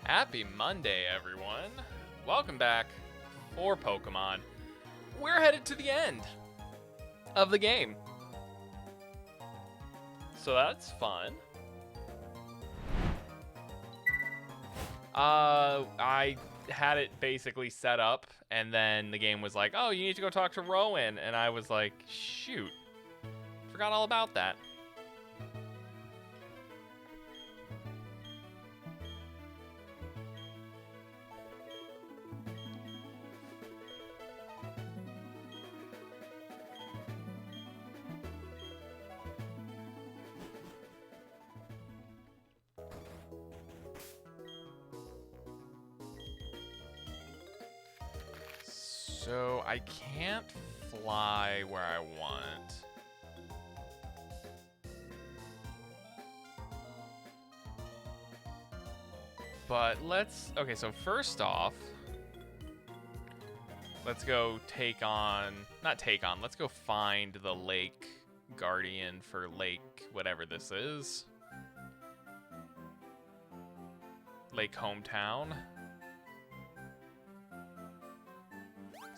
Happy Monday, everyone. Welcome back for Pokemon. We're headed to the end of the game. So that's fun. I had it basically set up, and then the game was like, oh, you need to go talk to Rowan. And I was like, shoot. Forgot all about that. So I can't fly where I want. But okay, so first off, let's go let's go find the Lake Guardian for Lake, whatever this is. Lake Hometown.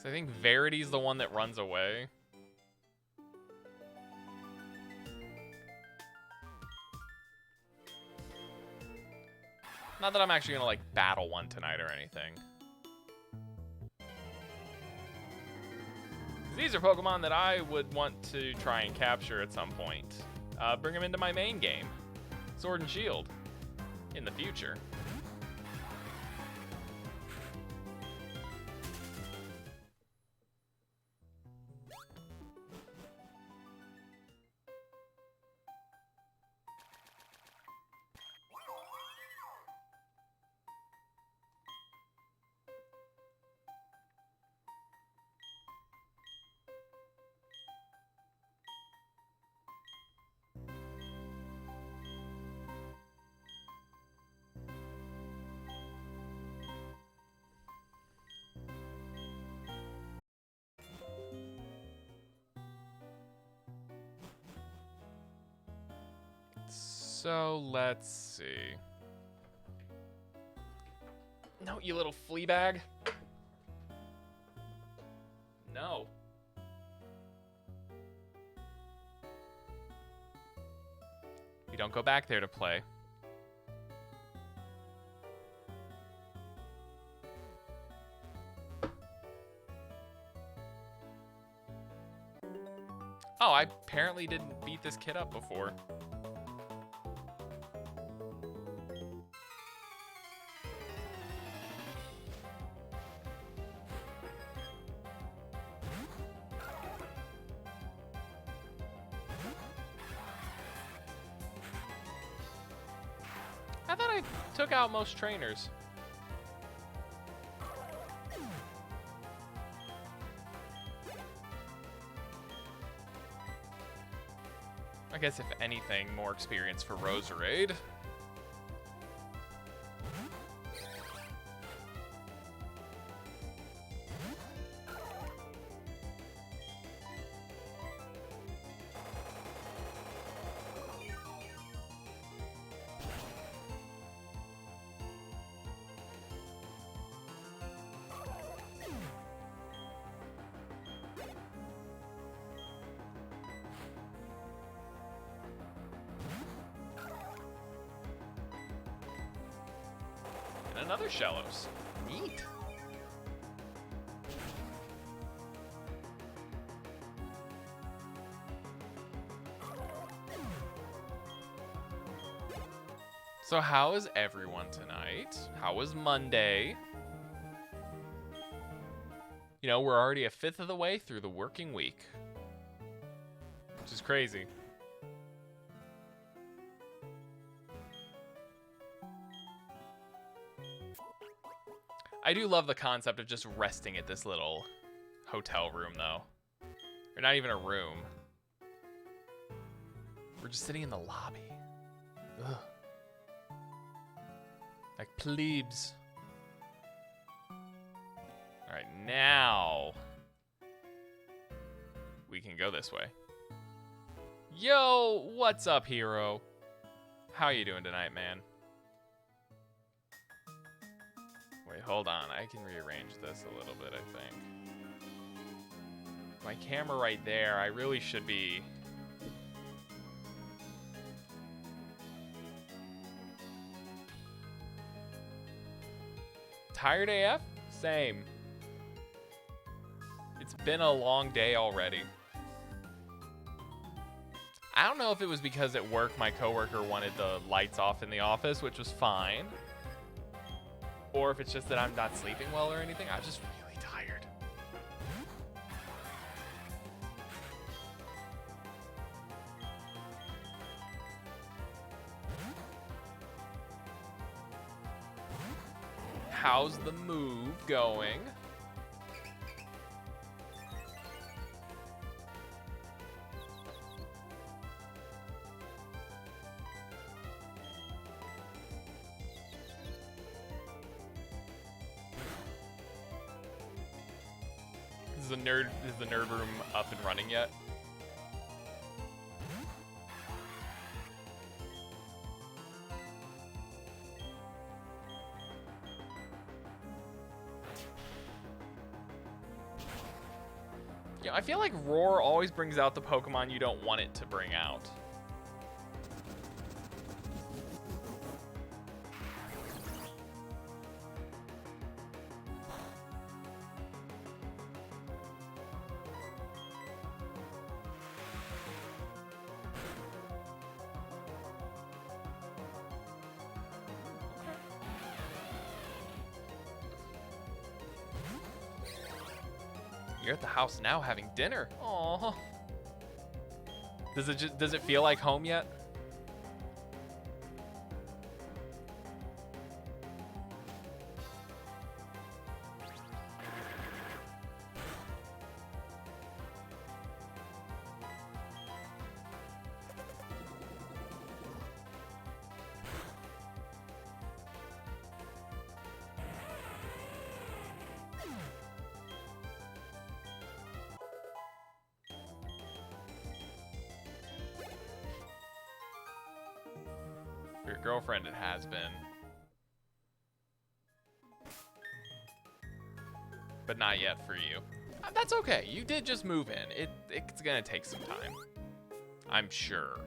So I think Verity's the one that runs away. Not that I'm actually gonna like battle one tonight or anything. These are Pokemon that I would want to try and capture at some point. Bring them into my main game, Sword and Shield, in the future. So let's see. No, you little flea bag. No. We don't go back there to play. Oh, I apparently didn't beat this kid up before. I thought I took out most trainers. I guess if anything, more experience for Roserade. Another Shellos. Neat. So how is everyone tonight? How was Monday? You know, we're already a fifth of the way through the working week, which is crazy. I do love the concept of just resting at this little hotel room, though. Or not even a room. We're just sitting in the lobby. Ugh. Like plebes. Alright, now we can go this way. Yo, what's up, hero? How you doing tonight, man? Wait, hold on. I can rearrange this a little bit, I think. My camera right there, I really should be... Tired AF? Same. It's been a long day already. I don't know if it was because at work my coworker wanted the lights off in the office, which was fine. Or if it's just that I'm not sleeping well or anything. I'm just really tired. How's the move going? Is the nerd room up and running yet? Yeah, I feel like Roar always brings out the Pokemon you don't want it to bring out. You're at the house now having dinner. Aww. Does it feel like home yet? Your girlfriend, it has been. But not yet for you. That's okay. You did just move in. It's gonna take some time. I'm sure.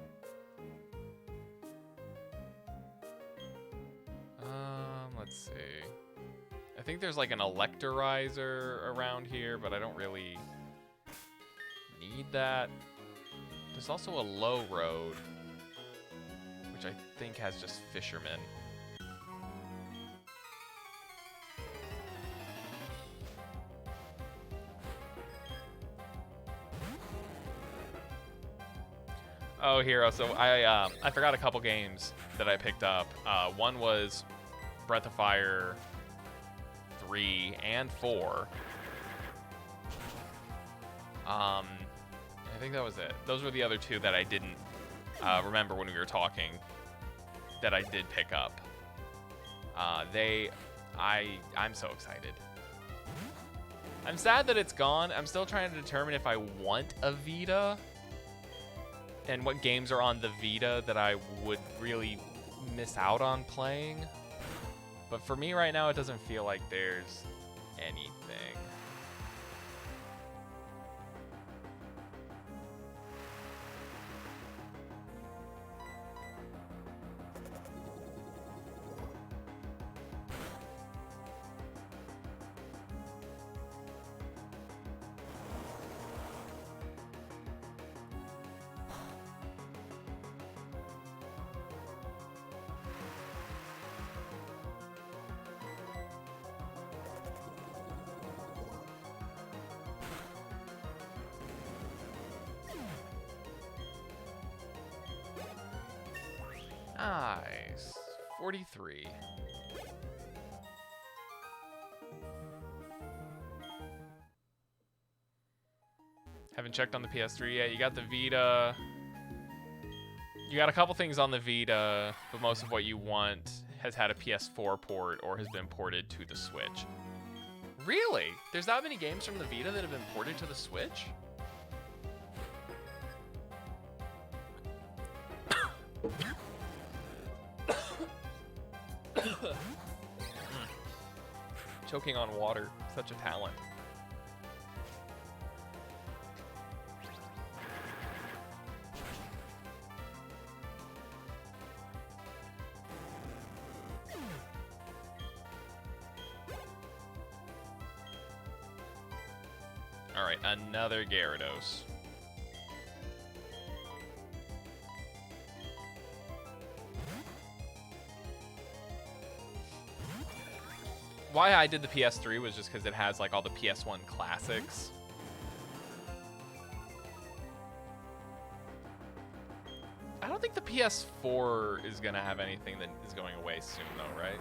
Let's see. I think there's like an electorizer around here, but I don't really need that. There's also a low road, which I think has just fishermen. Oh, Hero. So I forgot a couple games that I picked up. One was Breath of Fire 3 and 4. I think that was it. Those were the other two that I didn't remember when we were talking that I did pick up. I'm so excited. I'm sad that it's gone. I'm still trying to determine if I want a Vita and what games are on the Vita that I would really miss out on playing. But for me right now, it doesn't feel like there's anything. Nice. 43. Haven't checked on the PS3 yet. You got the Vita. You got a couple things on the Vita, but most of what you want has had a PS4 port or has been ported to the Switch. Really? There's that many games from the Vita that have been ported to the Switch? Choking on water, such a talent. All right, another Gyarados. Why I did the PS3 was just because it has like all the PS1 classics. I don't think the PS4 is gonna have anything that is going away soon though, right?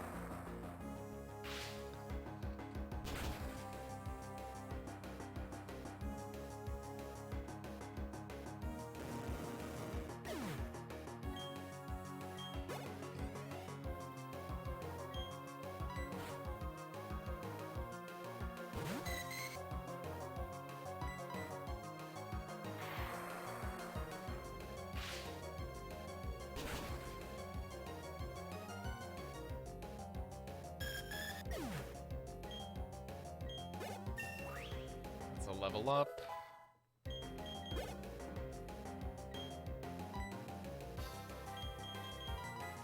Level up.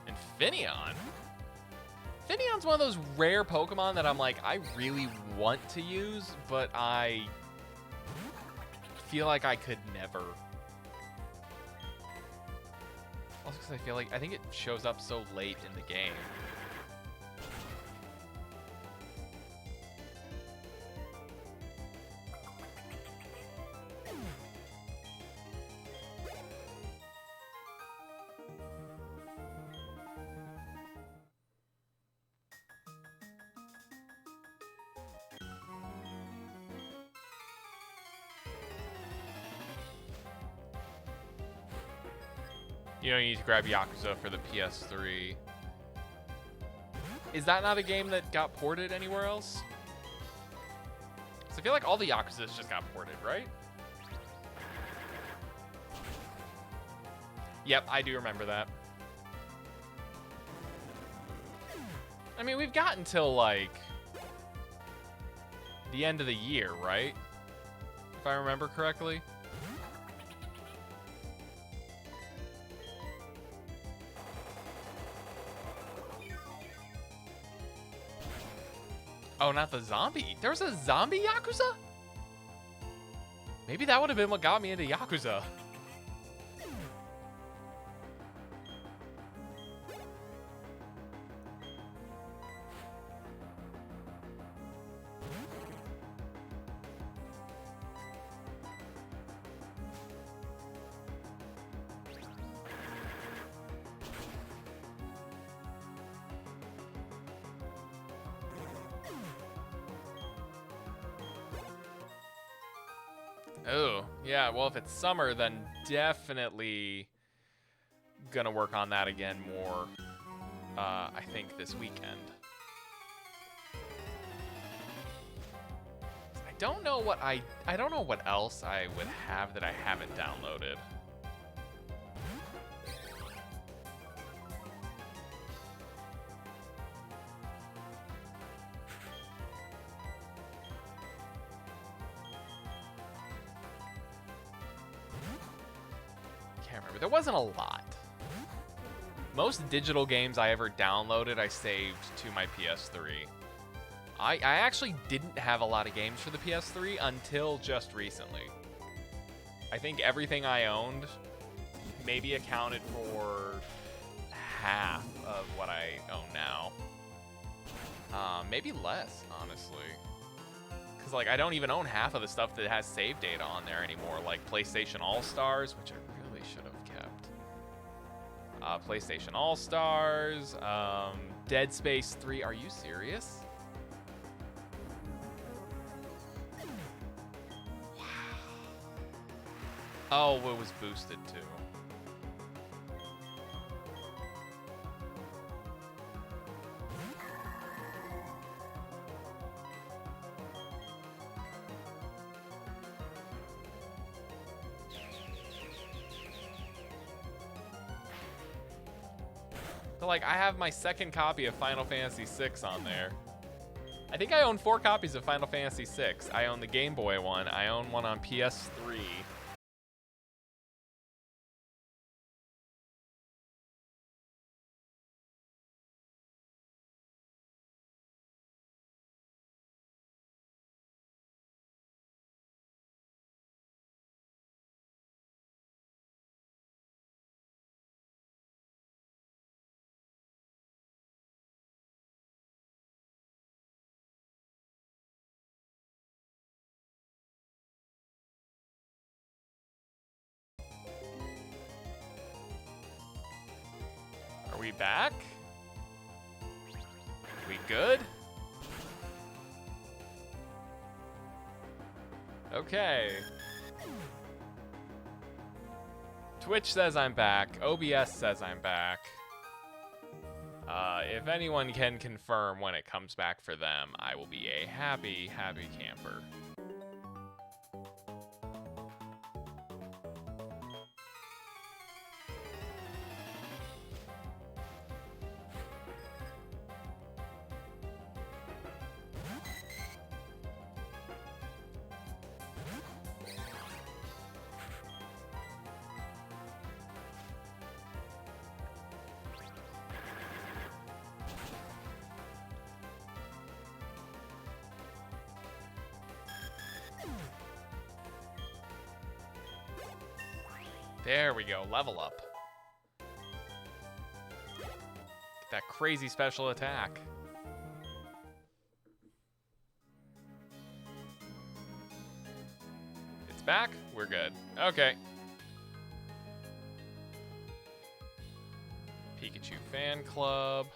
And Finneon. Finneon's one of those rare Pokemon that I'm like, I really want to use, but I feel like I could never. Also because I think it shows up so late in the game. You know, you need to grab Yakuza for the PS3. Is that not a game that got ported anywhere else? So I feel like all the Yakuzas just got ported, right? Yep, I do remember that. I mean, we've got until, like, the end of the year, right? If I remember correctly. Oh, not the zombie. There was a zombie Yakuza? Maybe that would have been what got me into Yakuza. Oh, yeah, well, if it's summer, then definitely gonna work on that again more, I think, this weekend. I don't know what I don't know what else I would have that I haven't downloaded. Can't remember. There wasn't a lot. Most digital games I ever downloaded, I saved to my PS3. I actually didn't have a lot of games for the PS3 until just recently. I think everything I owned maybe accounted for half of what I own now. Maybe less, honestly. Because, like, I don't even own half of the stuff that has save data on there anymore, like PlayStation All-Stars, which I really should have kept. PlayStation All-Stars, Dead Space 3. Are you serious? Wow. Oh, it was boosted too. So, like, I have my second copy of Final Fantasy VI on there. I think I own 4 copies of Final Fantasy VI. I own the Game Boy one. I own one on PS3. Are we back? We good? Okay. Twitch says I'm back. OBS says I'm back. If anyone can confirm when it comes back for them, I will be a happy, happy camper. There we go, level up. Get that crazy special attack. It's back, we're good. Okay. Pikachu fan club.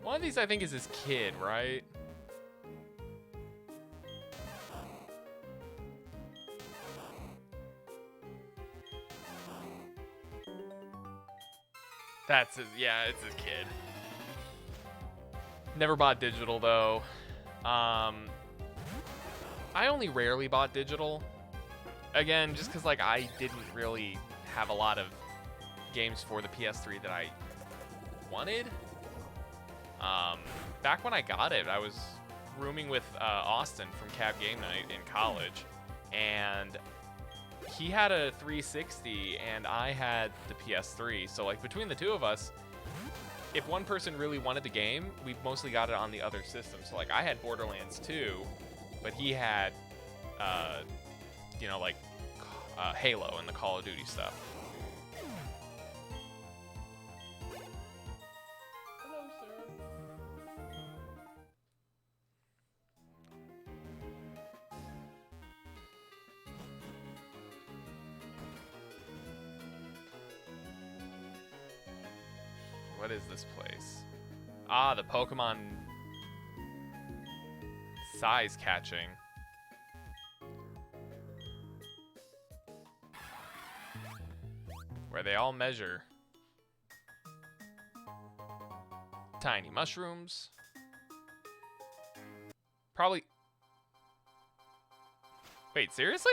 One of these, I think, is his kid, right? That's his, yeah, it's his kid. Never bought digital, though. I only rarely bought digital. Again, just because, like, I didn't really have a lot of games for the PS3 that I wanted. Back when I got it, I was rooming with Austin from Cab Game Night in college, and he had a 360 and I had the PS3. So, like, between the two of us, if one person really wanted the game, we mostly got it on the other system. So, like, I had Borderlands 2, but he had, you know, like, Halo and the Call of Duty stuff. Hello, sir. What is this place? Ah, the Pokemon size catching. Where they all measure. Tiny mushrooms. Probably. Wait, seriously?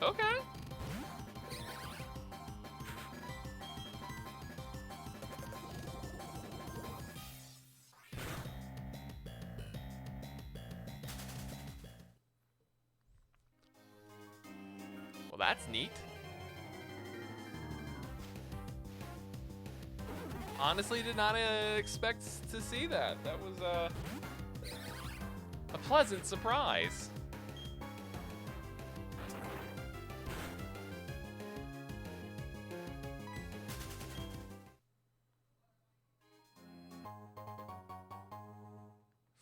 Okay. Well, that's neat. Honestly, did not expect to see that. That was a pleasant surprise.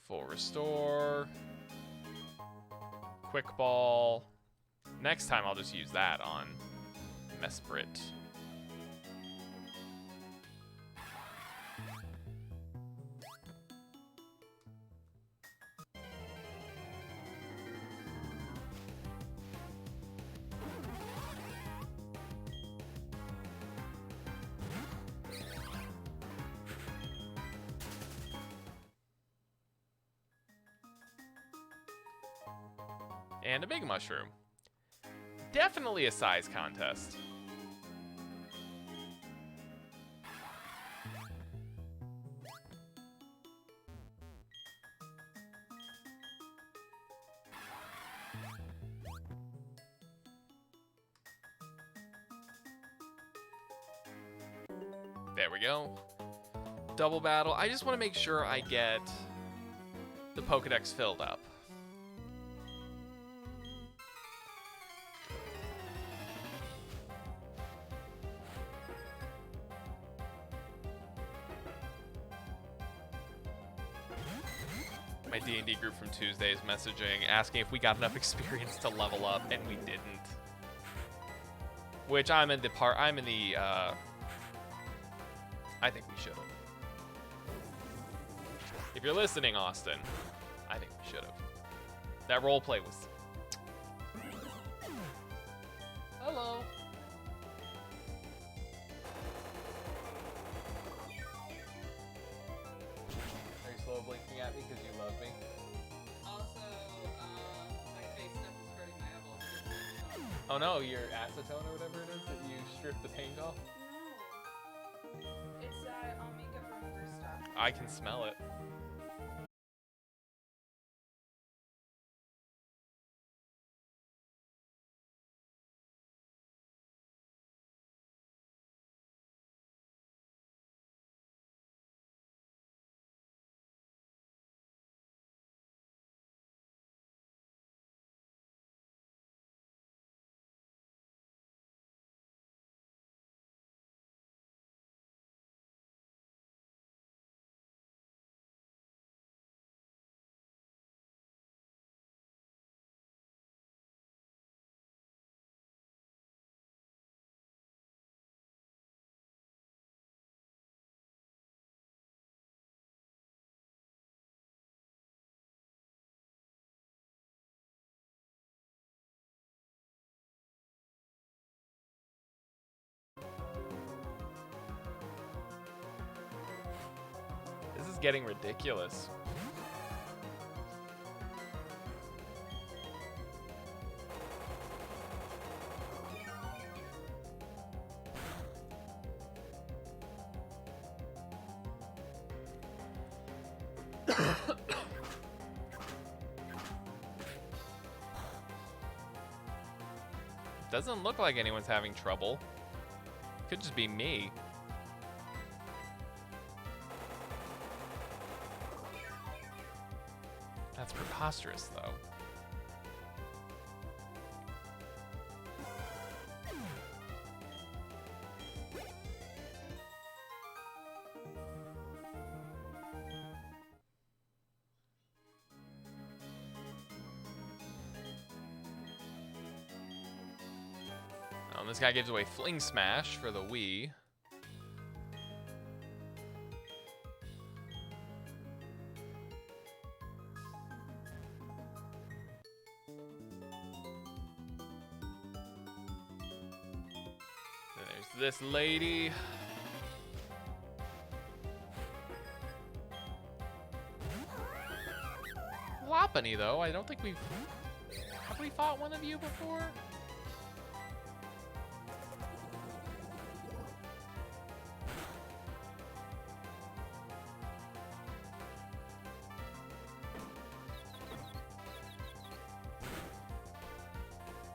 Full restore. Quick ball. Next time I'll just use that on Mesprit. And a big mushroom. Definitely a size contest. There we go. Double battle. I just want to make sure I get the Pokedex filled up. My D&D group from Tuesday is messaging, asking if we got enough experience to level up, and we didn't. Which I think we should have. If you're listening, Austin, I think we should have. That roleplay was... Hello. Are you slow blinking at me because you love me? Also, my face stuff is hurting my eyeballs. Oh no, your acetone or whatever it is that you strip the paint off? No. It's all makeup remover stuff. I can smell it. This is getting ridiculous. Doesn't look like anyone's having trouble. Could just be me. That's preposterous, though. This guy gives away Fling Smash for the Wii. this lady. Lopunny, though. I don't think we've... Have we fought one of you before?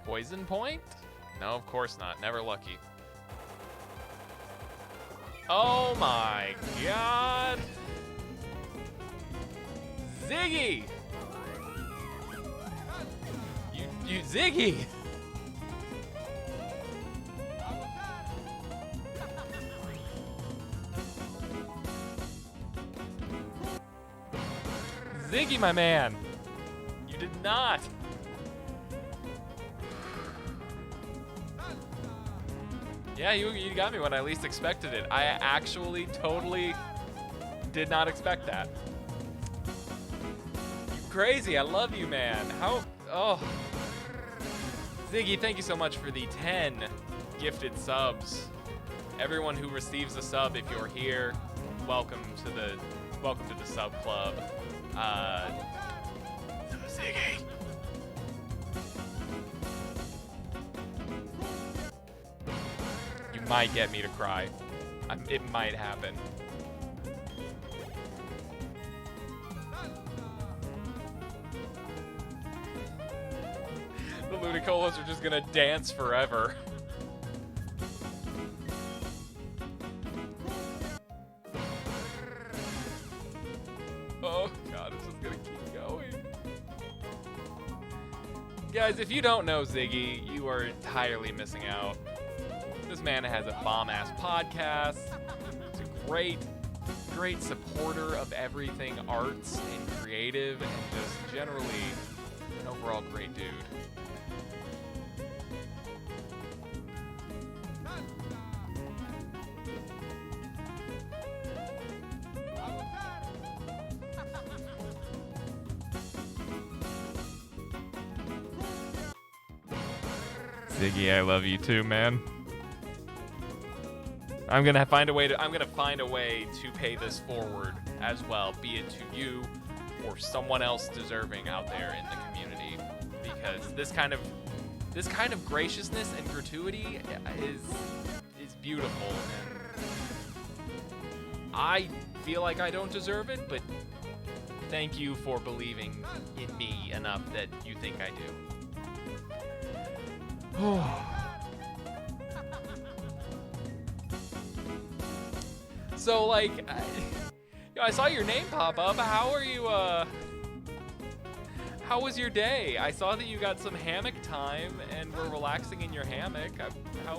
Poison point? No, of course not. Never lucky. Oh my god! Ziggy! You Ziggy! Ziggy, my man! You did not! Yeah, you got me when I least expected it. I actually totally did not expect that. You crazy, I love you, man. How, oh. Ziggy, thank you so much for the 10 gifted subs. Everyone who receives a sub, if you're here, welcome to the sub club. Ziggy. You might get me to cry. It might happen. The Ludicolo's are just gonna dance forever. Oh god, it's just gonna keep going. Guys, if you don't know Ziggy, you are entirely missing out. This man has a bomb-ass podcast. He's a great supporter of everything arts and creative, and just generally an overall great dude. Ziggy, I love you too, man. I'm gonna find a way to pay this forward as well, be it to you or someone else deserving out there in the community, because this kind of graciousness and gratuity is beautiful, and I feel like I don't deserve it, but thank you for believing in me enough that you think I do. So, like, I saw your name pop up. How are you, how was your day? I saw that you got some hammock time and were relaxing in your hammock. How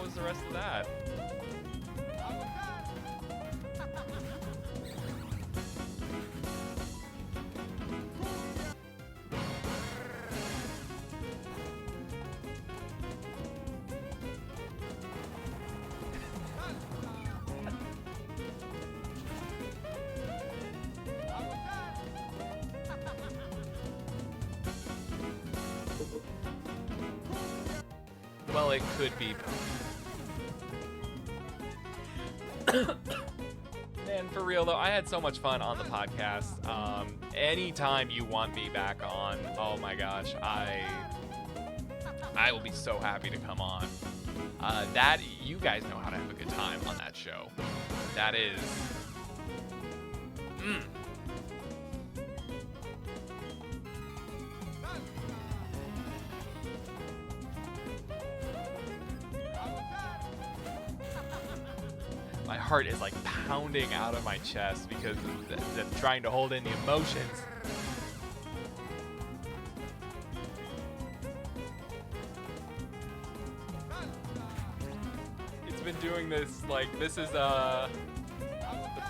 was the rest of that? Well, it could be. Man, for real though, I had so much fun on the podcast. Anytime you want me back on, oh my gosh, I will be so happy to come on. You guys know how to have a good time on that show. That is. My heart is like pounding out of my chest because of trying to hold in the emotions. It's been doing this, like, this is the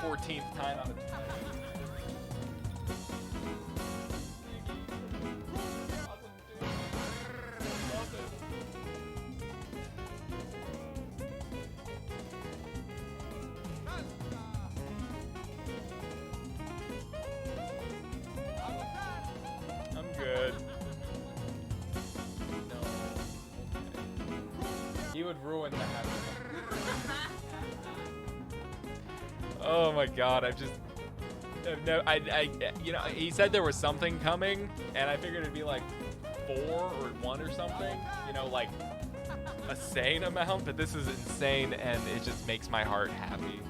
14th time on the good. No. He would ruin the happy. Oh my god, you know, he said there was something coming, and I figured it'd be like 4 or 1 or something, you know, like a sane amount, but this is insane, and it just makes my heart happy.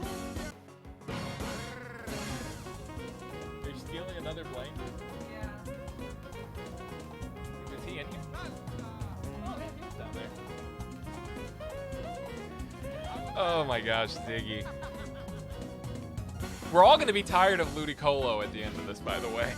You're stealing another blanket? Yeah. Is he in here? Oh, yeah, he's down there. Oh my gosh, Ziggy. We're all gonna be tired of Ludicolo at the end of this, by the way.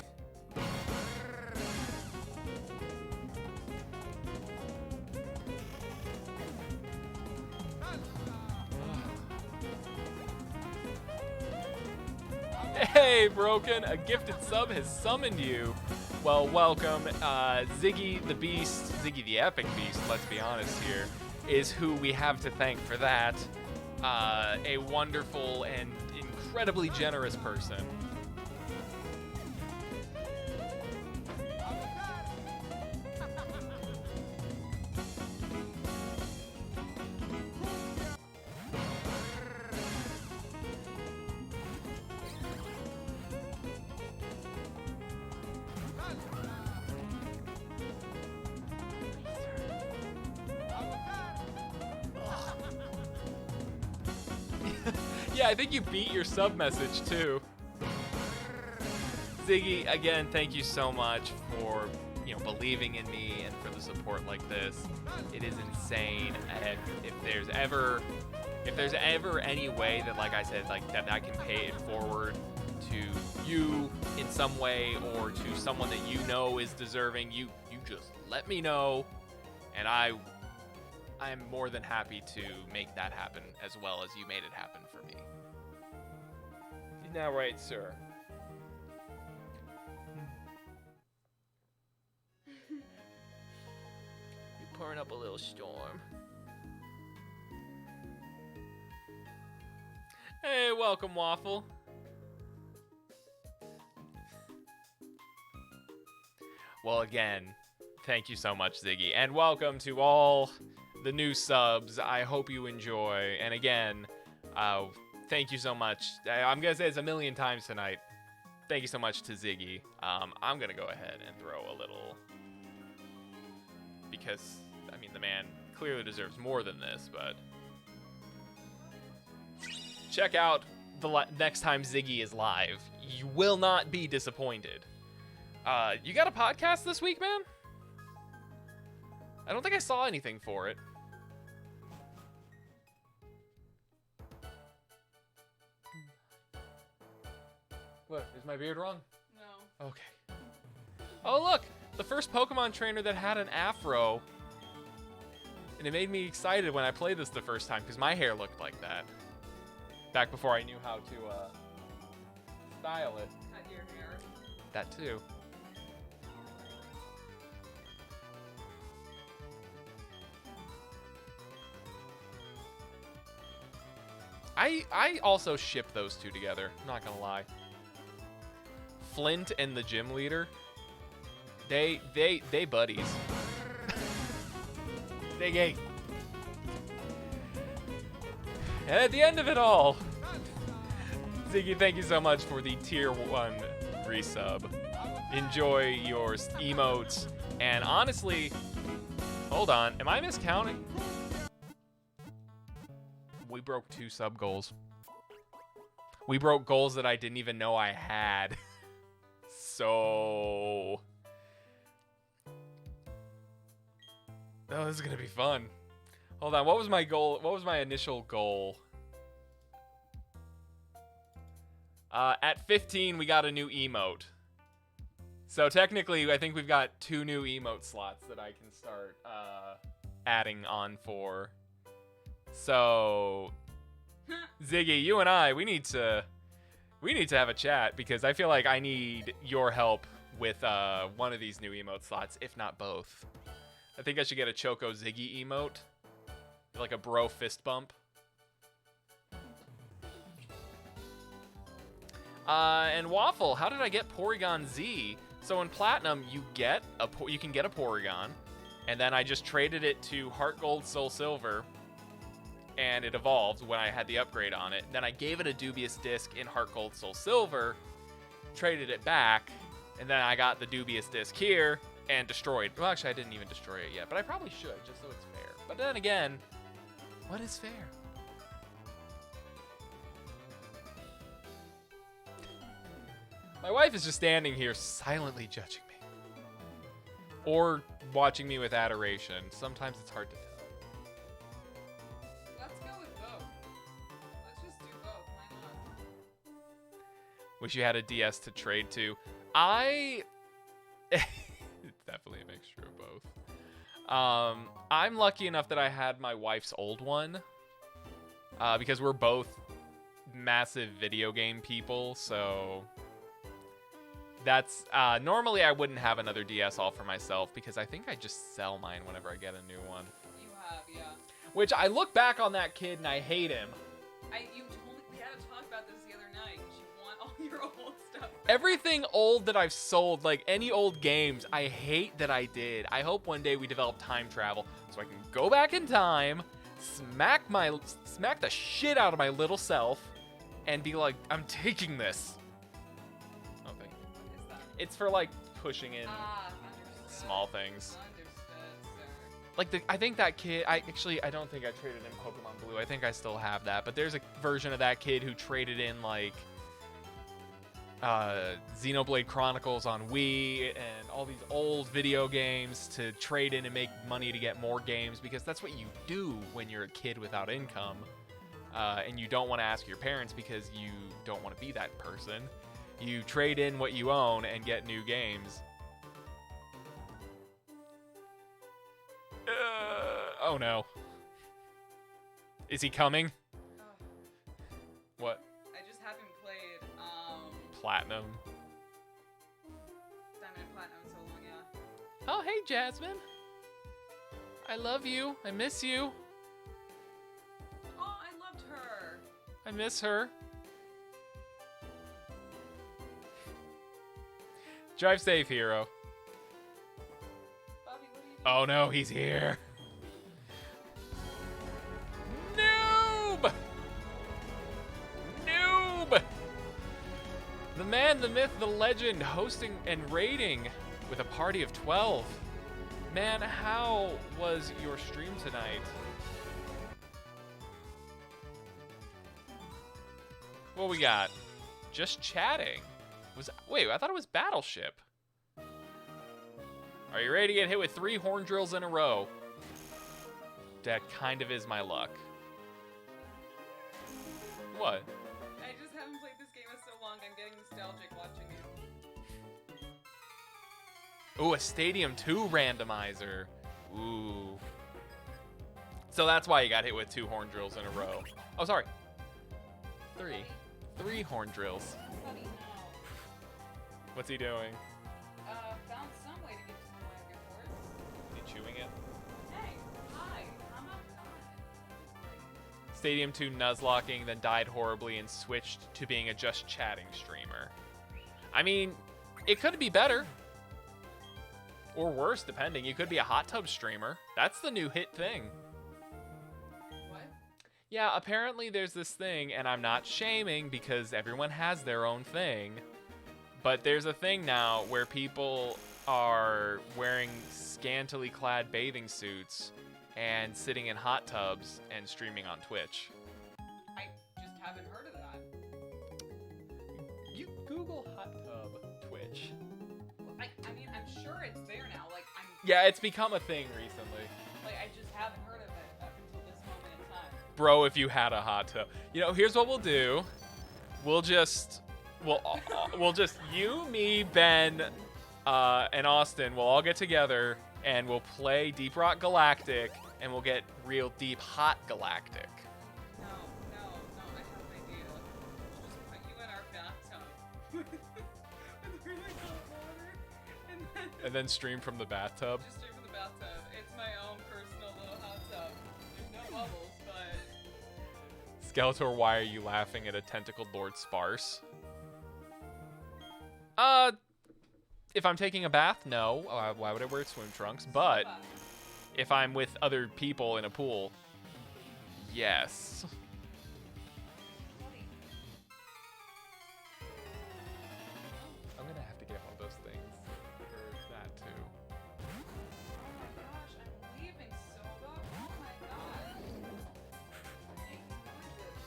Hey, Broken, a gifted sub has summoned you. Well, welcome. Ziggy the Beast, Ziggy the Epic Beast, let's be honest here, is who we have to thank for that. A wonderful and incredibly generous person. Yeah, I think you beat your sub message too. Ziggy, again, thank you so much for, you know, believing in me and for the support like this. It is insane. And if there's ever any way that, like I said, like that I can pay it forward to you in some way or to someone that you know is deserving, you just let me know, and I'm more than happy to make that happen as well as you made it happen for me. Now, right, sir. You're pouring up a little storm. Hey, welcome, Waffle. Well, again, thank you so much, Ziggy, and welcome to all the new subs. I hope you enjoy. And again, thank you so much. I'm gonna say this a million times tonight. Thank you so much to Ziggy. I'm gonna go ahead and throw a little, because I mean the man clearly deserves more than this. But check out the next time Ziggy is live. You will not be disappointed. You got a podcast this week, man? I don't think I saw anything for it. What, is my beard wrong? No. Okay. Oh, look! The first Pokemon trainer that had an afro. And it made me excited when I played this the first time, because my hair looked like that. Back before I knew how to, style it. Cut your hair. That too. I also ship those two together, not gonna lie. Flint and the gym leader, they buddies. They gay. And at the end of it all, Ziggy, thank you so much for the tier 1 resub. Enjoy your emotes. And honestly, hold on, am I miscounting? We broke 2 sub goals. We broke goals that I didn't even know I had. So... oh, this is gonna be fun. Hold on, what was my goal? What was my initial goal? At 15, we got a new emote. So technically, I think we've got 2 new emote slots that I can start adding on for. So, Ziggy, you and I, we need to have a chat, because I feel like I need your help with one of these new emote slots, if not both. I think I should get a Choco Ziggy emote, like a bro fist bump. And Waffle, how did I get Porygon Z? So in Platinum, you can get a Porygon, and then I just traded it to Heart Gold, Soul Silver, and it evolved when I had the upgrade on it. Then I gave it a dubious disc in Heart Gold Soul Silver, traded it back, and then I got the dubious disc here and destroyed. Well, actually, I didn't even destroy it yet, but I probably should, just so it's fair. But then again, what is fair? My wife is just standing here silently judging me. Or watching me with adoration. Sometimes it's hard to tell. Let's go with both. Let's just do both. Why not? Wish you had a DS to trade to. It's definitely a mixture of both. I'm lucky enough that I had my wife's old one. Because we're both massive video game people, so... That's, normally I wouldn't have another DS all for myself because I think I just sell mine whenever I get a new one. You have, yeah. Which I look back on that kid and I hate him. You told me, we had to talk about this the other night. You want all your old stuff. Everything old that I've sold, like any old games, I hate that I did. I hope one day we develop time travel so I can go back in time, smack the shit out of my little self, and be like, I'm taking this. It's for like pushing in small things. Understood, sir. Like I think that kid. I don't think I traded in Pokemon Blue. I think I still have that. But there's a version of that kid who traded in like Xenoblade Chronicles on Wii and all these old video games to trade in and make money to get more games because that's what you do when you're a kid without income, and you don't want to ask your parents because you don't want to be that person. You trade in what you own and get new games. Oh no. Is he coming? What? I just haven't played, Platinum. Diamond and Platinum in so long, yeah. Oh, hey, Jasmine. I love you. I miss you. Oh, I loved her. I miss her. Drive safe, hero. Bobby, what are you doing? Oh no, he's here. Noob! Noob! The man, the myth, the legend, hosting and raiding with a party of 12. Man, how was your stream tonight? What we got? Just chatting. Wait, I thought it was Battleship. Are you ready to get hit with 3 horn drills in a row? That kind of is my luck. What? I just haven't played this game in so long, I'm getting nostalgic watching you. Ooh, a Stadium 2 randomizer. Ooh. So that's why you got hit with 2 horn drills in a row. Oh, sorry. 3. 3 horn drills. Buddy, no. What's he doing? Found some way to get to my good horse. Is he chewing it? Hey, hi, I'm up. Stadium 2 nuzlocking, then died horribly and switched to being a just chatting streamer. I mean, it could be better. Or worse, depending. You could be a hot tub streamer. That's the new hit thing. What? Yeah, apparently there's this thing, and I'm not shaming because everyone has their own thing. But there's a thing now where people are wearing scantily clad bathing suits and sitting in hot tubs and streaming on Twitch. I just haven't heard of that. You Google hot tub Twitch. I mean, I'm sure it's there now. Like, Yeah, it's become a thing recently. Like, I just haven't heard of it up until this moment in time. Bro, if you had a hot tub. You know, here's what we'll do. We'll just you, me, Ben, and Austin, we'll all get together and we'll play Deep Rock Galactic and we'll get real deep hot Galactic. No, I have an idea. Just put you in our bathtub. with really hot water. And And then stream from the bathtub. just straight from the bathtub. It's my own personal little hot tub. There's no bubbles, but... Skeletor, why are you laughing at a tentacled Lord Sparse? If I'm taking a bath, no. Why would I wear swim trunks? But if I'm with other people in a pool, Yes. I'm gonna have to get one of those things for that too. Oh my gosh, I'm leaving soda. Oh my god. Make noises.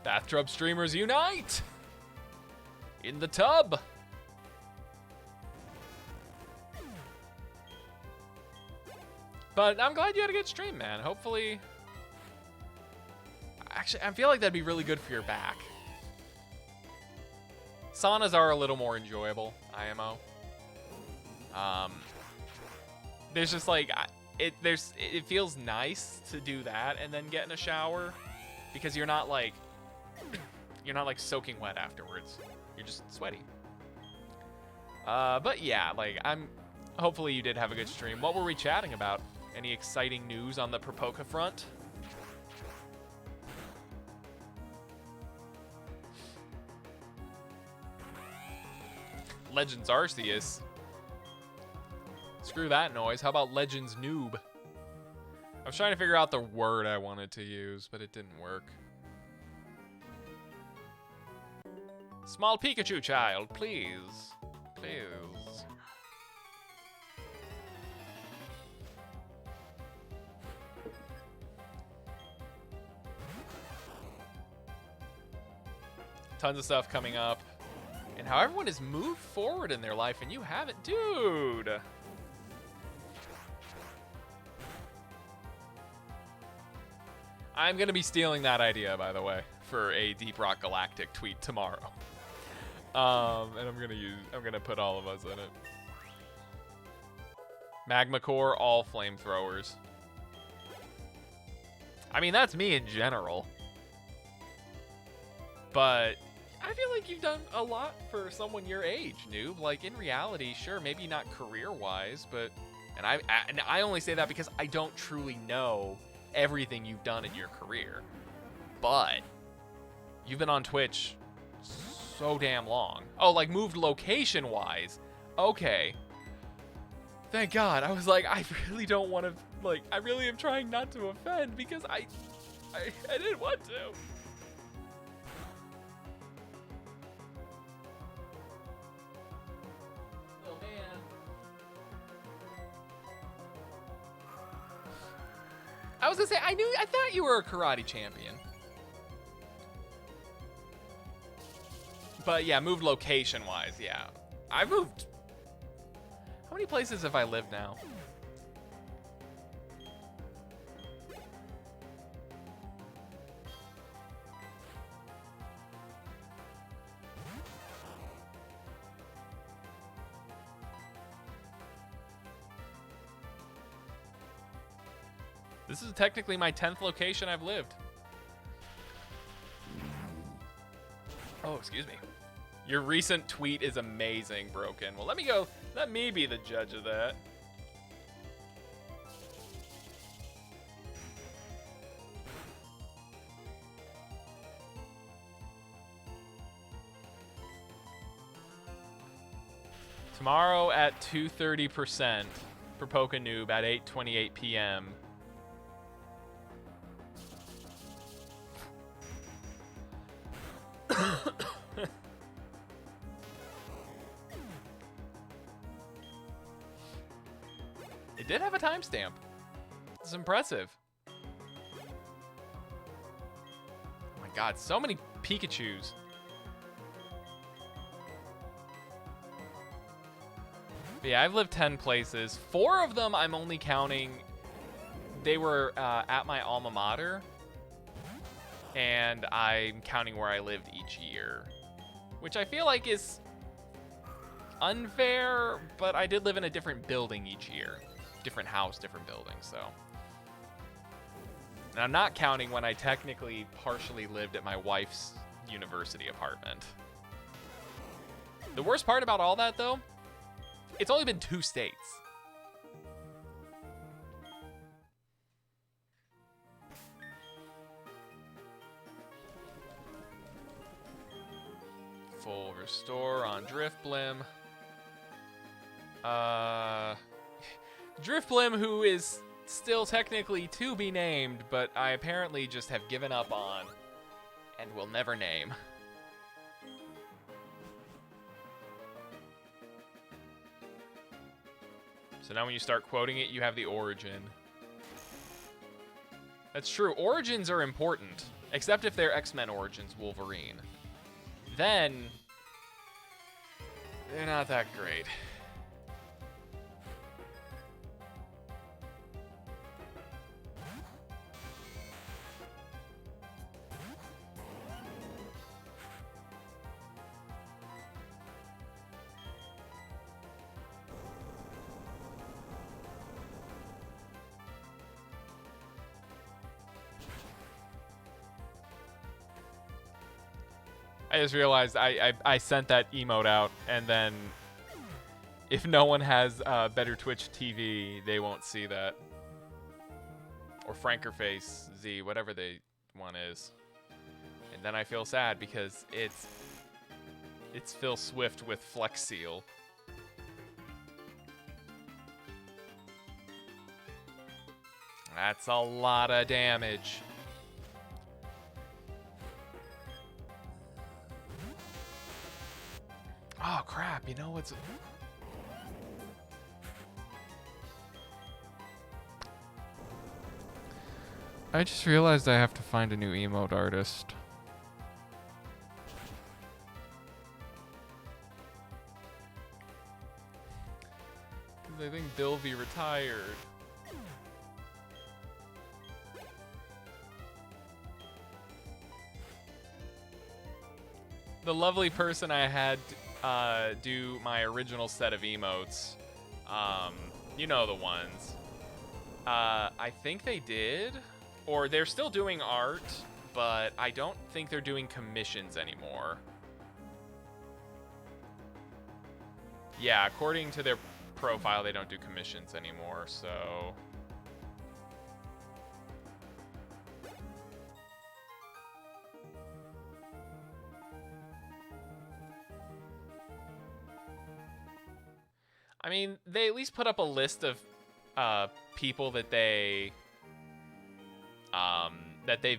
Bathtub streamers unite! In the tub! But I'm glad you had a good stream, man. Hopefully... Actually, I feel like that'd be really good for your back. Saunas are a little more enjoyable, IMO. There's just like... It feels nice to do that and then get in a shower. Because you're not like... You're not like soaking wet afterwards. You're just sweaty. But yeah, like hopefully you did have a good stream. What were we chatting about? Any exciting news on the Propoka front? Legends Arceus. Screw that noise. How about Legends Noob? I was trying to figure out the word I wanted to use, but it didn't work. Small Pikachu child, please. Please. Tons of stuff coming up. And how everyone has moved forward in their life and you haven't. Dude! I'm going to be stealing that idea, by the way, for a Deep Rock Galactic tweet tomorrow. And I'm gonna put all of us in it. Magma Core, all flamethrowers. I mean, that's me in general. But I feel like you've done a lot for someone your age, noob. Like, in reality, sure, maybe not career-wise, but... And I only say that because I don't truly know everything you've done in your career. But you've been on Twitch so damn long. Oh, like moved location-wise. Okay. Thank God. I was like, I really don't want to, like, I really am trying not to offend because I didn't want to. Oh, man. I was gonna say, I thought you were a karate champion. But yeah, moved location-wise, yeah. I've moved... How many places have I lived now? This is technically my 10th location I've lived. Oh, excuse me. Your recent tweet is amazing, Broken. Well, let me be the judge of that. Tomorrow at 230% for Pokénoob at 8:28 p.m. It did have a timestamp. It's impressive. Oh my God, so many Pikachus. But yeah, I've lived 10 places. 4 of them I'm only counting. They were at my alma mater. And I'm counting where I lived each year. Which I feel like is unfair, but I did live in a different building each year. Different house, different building, so. And I'm not counting when I technically partially lived at my wife's university apartment. The worst part about all that, though, it's only been 2 states. Full restore on Drift Blim. Driftblim, who is still technically to be named, but I apparently just have given up on and will never name. So now when you start quoting it, you have the origin. That's true. Origins are important, except if they're X-Men Origins Wolverine. Then they're not that great. I just realized I sent that emote out, and then if no one has better Twitch TV, they won't see that. Or Frankerface Z, whatever the one is. And then I feel sad because it's Phil Swift with Flex Seal. That's a lot of damage. Oh crap, you know what's... I just realized I have to find a new emote artist. Because I think Dilvy retired. The lovely person I had do my original set of emotes, you know the ones. I think they did, or they're still doing art, but I don't think they're doing commissions anymore. Yeah, according to their profile, they don't do commissions anymore, so... I mean, they at least put up a list of people that they've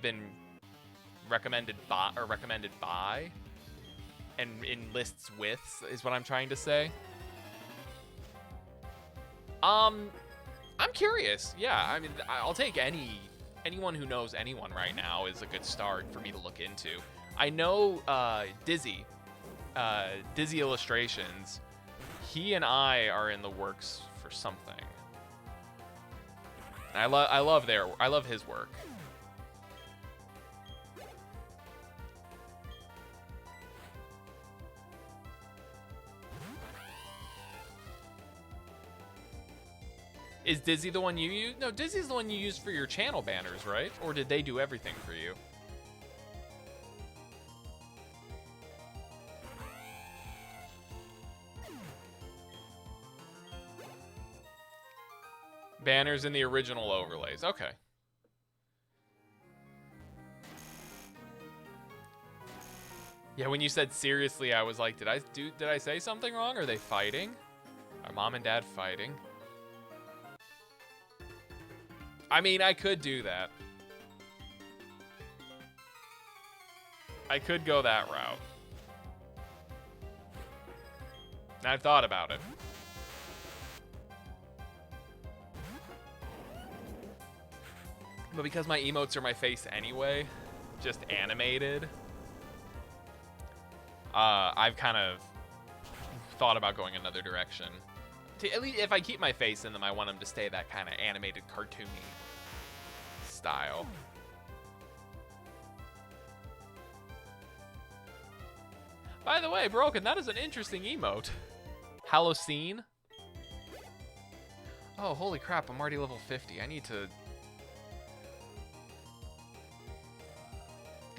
been recommended by, and in lists with is what I'm trying to say. I'm curious. Yeah, I mean, I'll take anyone who knows anyone right now is a good start for me to look into. I know Dizzy Illustrations. He and I are in the works for something. I love his work. Is Dizzy the one you use? No, Dizzy's the one you used for your channel banners, right? Or did they do everything for you? Banners in the original overlays. Okay. Yeah, when you said seriously, I was like, did I say something wrong? Are they fighting? Are mom and dad fighting? I mean, I could do that. I could go that route. I've thought about it. But because my emotes are my face anyway, just animated, I've kind of thought about going another direction. At least if I keep my face in them, I want them to stay that kind of animated, cartoony style. By the way, Broken, that is an interesting emote. Halocene? Oh, holy crap, I'm already level 50. I need to...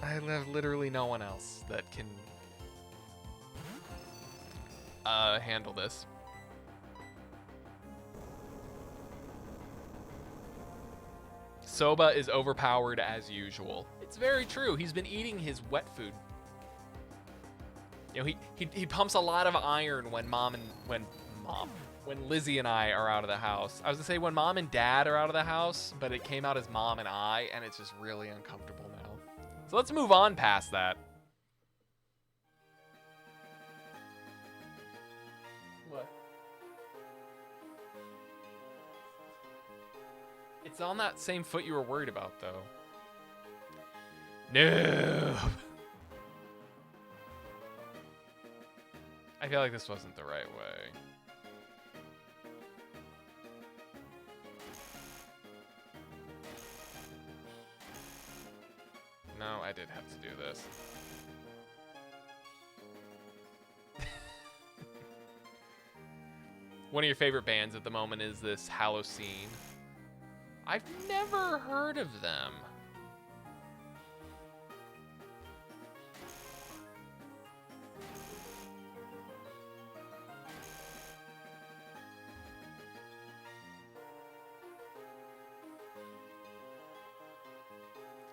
I have literally no one else that can handle this. Soba is overpowered as usual. It's very true. He's been eating his wet food. You know, he pumps a lot of iron when when Lizzie and I are out of the house. I was gonna say when mom and dad are out of the house, but it came out as mom and I, and it's just really uncomfortable now. So let's move on past that. What? It's on that same foot you were worried about, though. No. I feel like this wasn't the right way. No, I did have to do this. One of your favorite bands at the moment is this Halocene. I've never heard of them.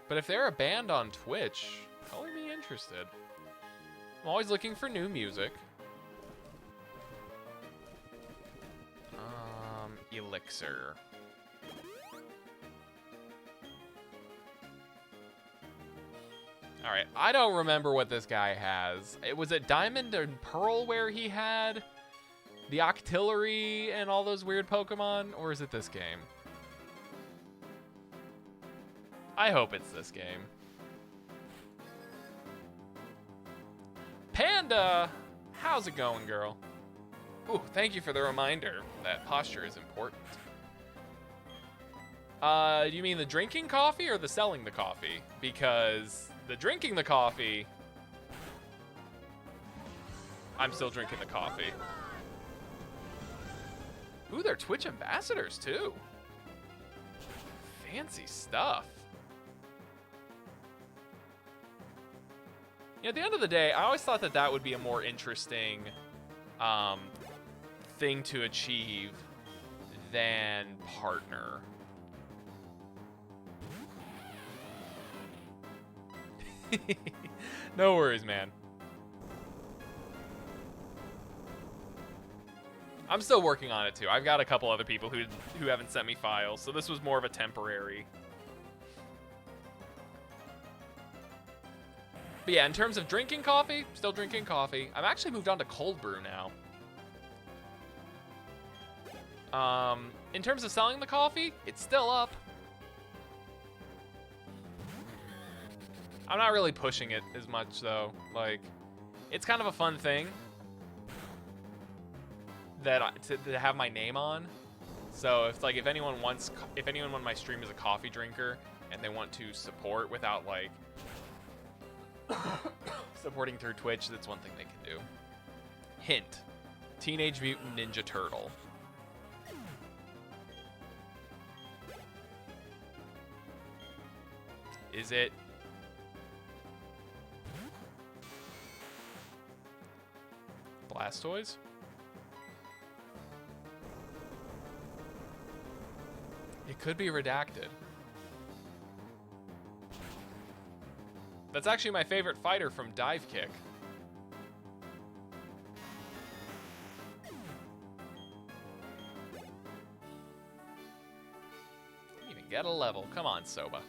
But if they're a band on Twitch, color me interested. I'm always looking for new music. Elixir. Alright, I don't remember what this guy has. Was it Diamond and Pearl where he had the Octillery and all those weird Pokemon? Or is it this game? I hope it's this game. Panda! How's it going, girl? Ooh, thank you for the reminder that posture is important. Do you mean the drinking coffee or the selling the coffee? Because the drinking the coffee, I'm still drinking the coffee. Ooh, they're Twitch ambassadors too. Fancy stuff. You know, at the end of the day, I always thought that that would be a more interesting thing to achieve than partner. No worries, man. I'm still working on it too. I've got a couple other people who haven't sent me files, so this was more of a temporary. But yeah, in terms of drinking coffee, still drinking coffee. I've actually moved on to cold brew now. In terms of selling the coffee, it's still up. I'm not really pushing it as much though. Like, it's kind of a fun thing that to have my name on. So if like if anyone on my stream is a coffee drinker and they want to support without like supporting through Twitch, that's one thing they can do. Hint: Teenage Mutant Ninja Turtle. Is it? Blastoise? It could be redacted. That's actually my favorite fighter from Dive Kick. Didn't even get a level. Come on, Soba.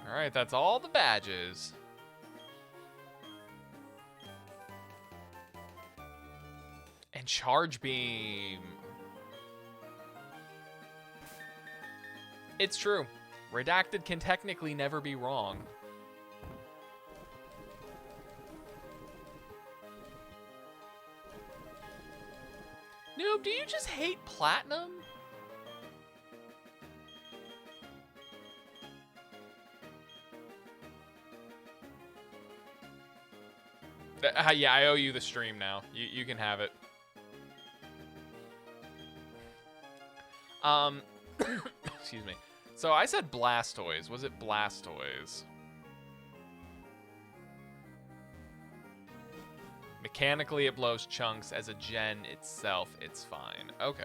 Alright, that's all the badges. And Charge Beam. It's true. Redacted can technically never be wrong. Noob, do you just hate Platinum? Yeah, I owe you the stream now. You can have it. Excuse me. So I said Blastoise. Was it Blastoise? Mechanically, it blows chunks. As a gen itself, it's fine. Okay.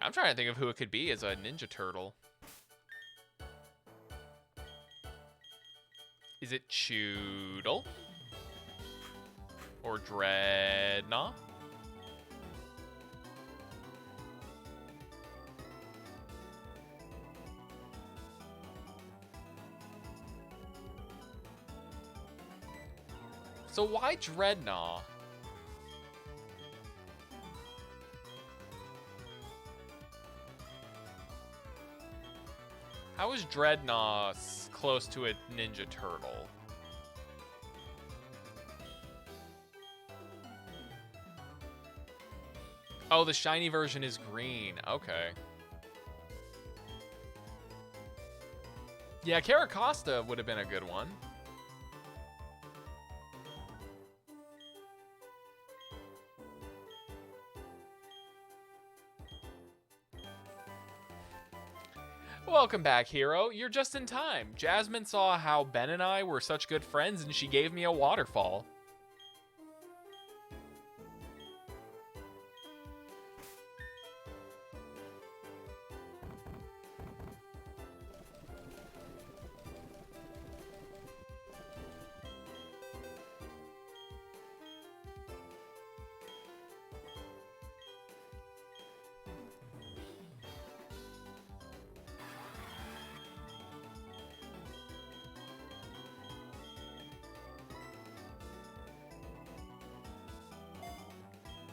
I'm trying to think of who it could be as a Ninja Turtle. Is it Choodle? Or Dreadnought? So why Dreadnought? How is Dreadnought close to a Ninja Turtle? Oh, the shiny version is green. Okay. Yeah, Caracosta would have been a good one. Welcome back, hero. You're just in time. Jasmine saw how Ben and I were such good friends and she gave me a waterfall.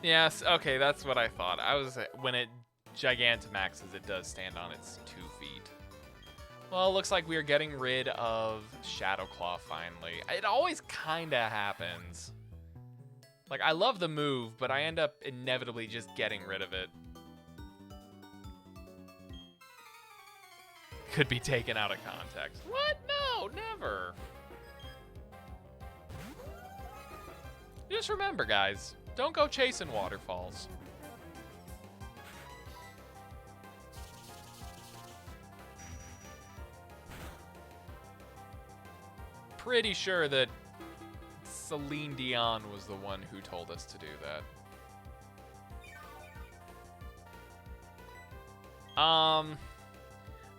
Yes, okay, that's what I thought. When it Gigantamaxes, it does stand on its 2 feet. Well, it looks like we are getting rid of Shadowclaw finally. It always kinda happens. Like, I love the move, but I end up inevitably just getting rid of it. Could be taken out of context. What? No, never. Just remember, guys. Don't go chasing waterfalls. Pretty sure that Celine Dion was the one who told us to do that.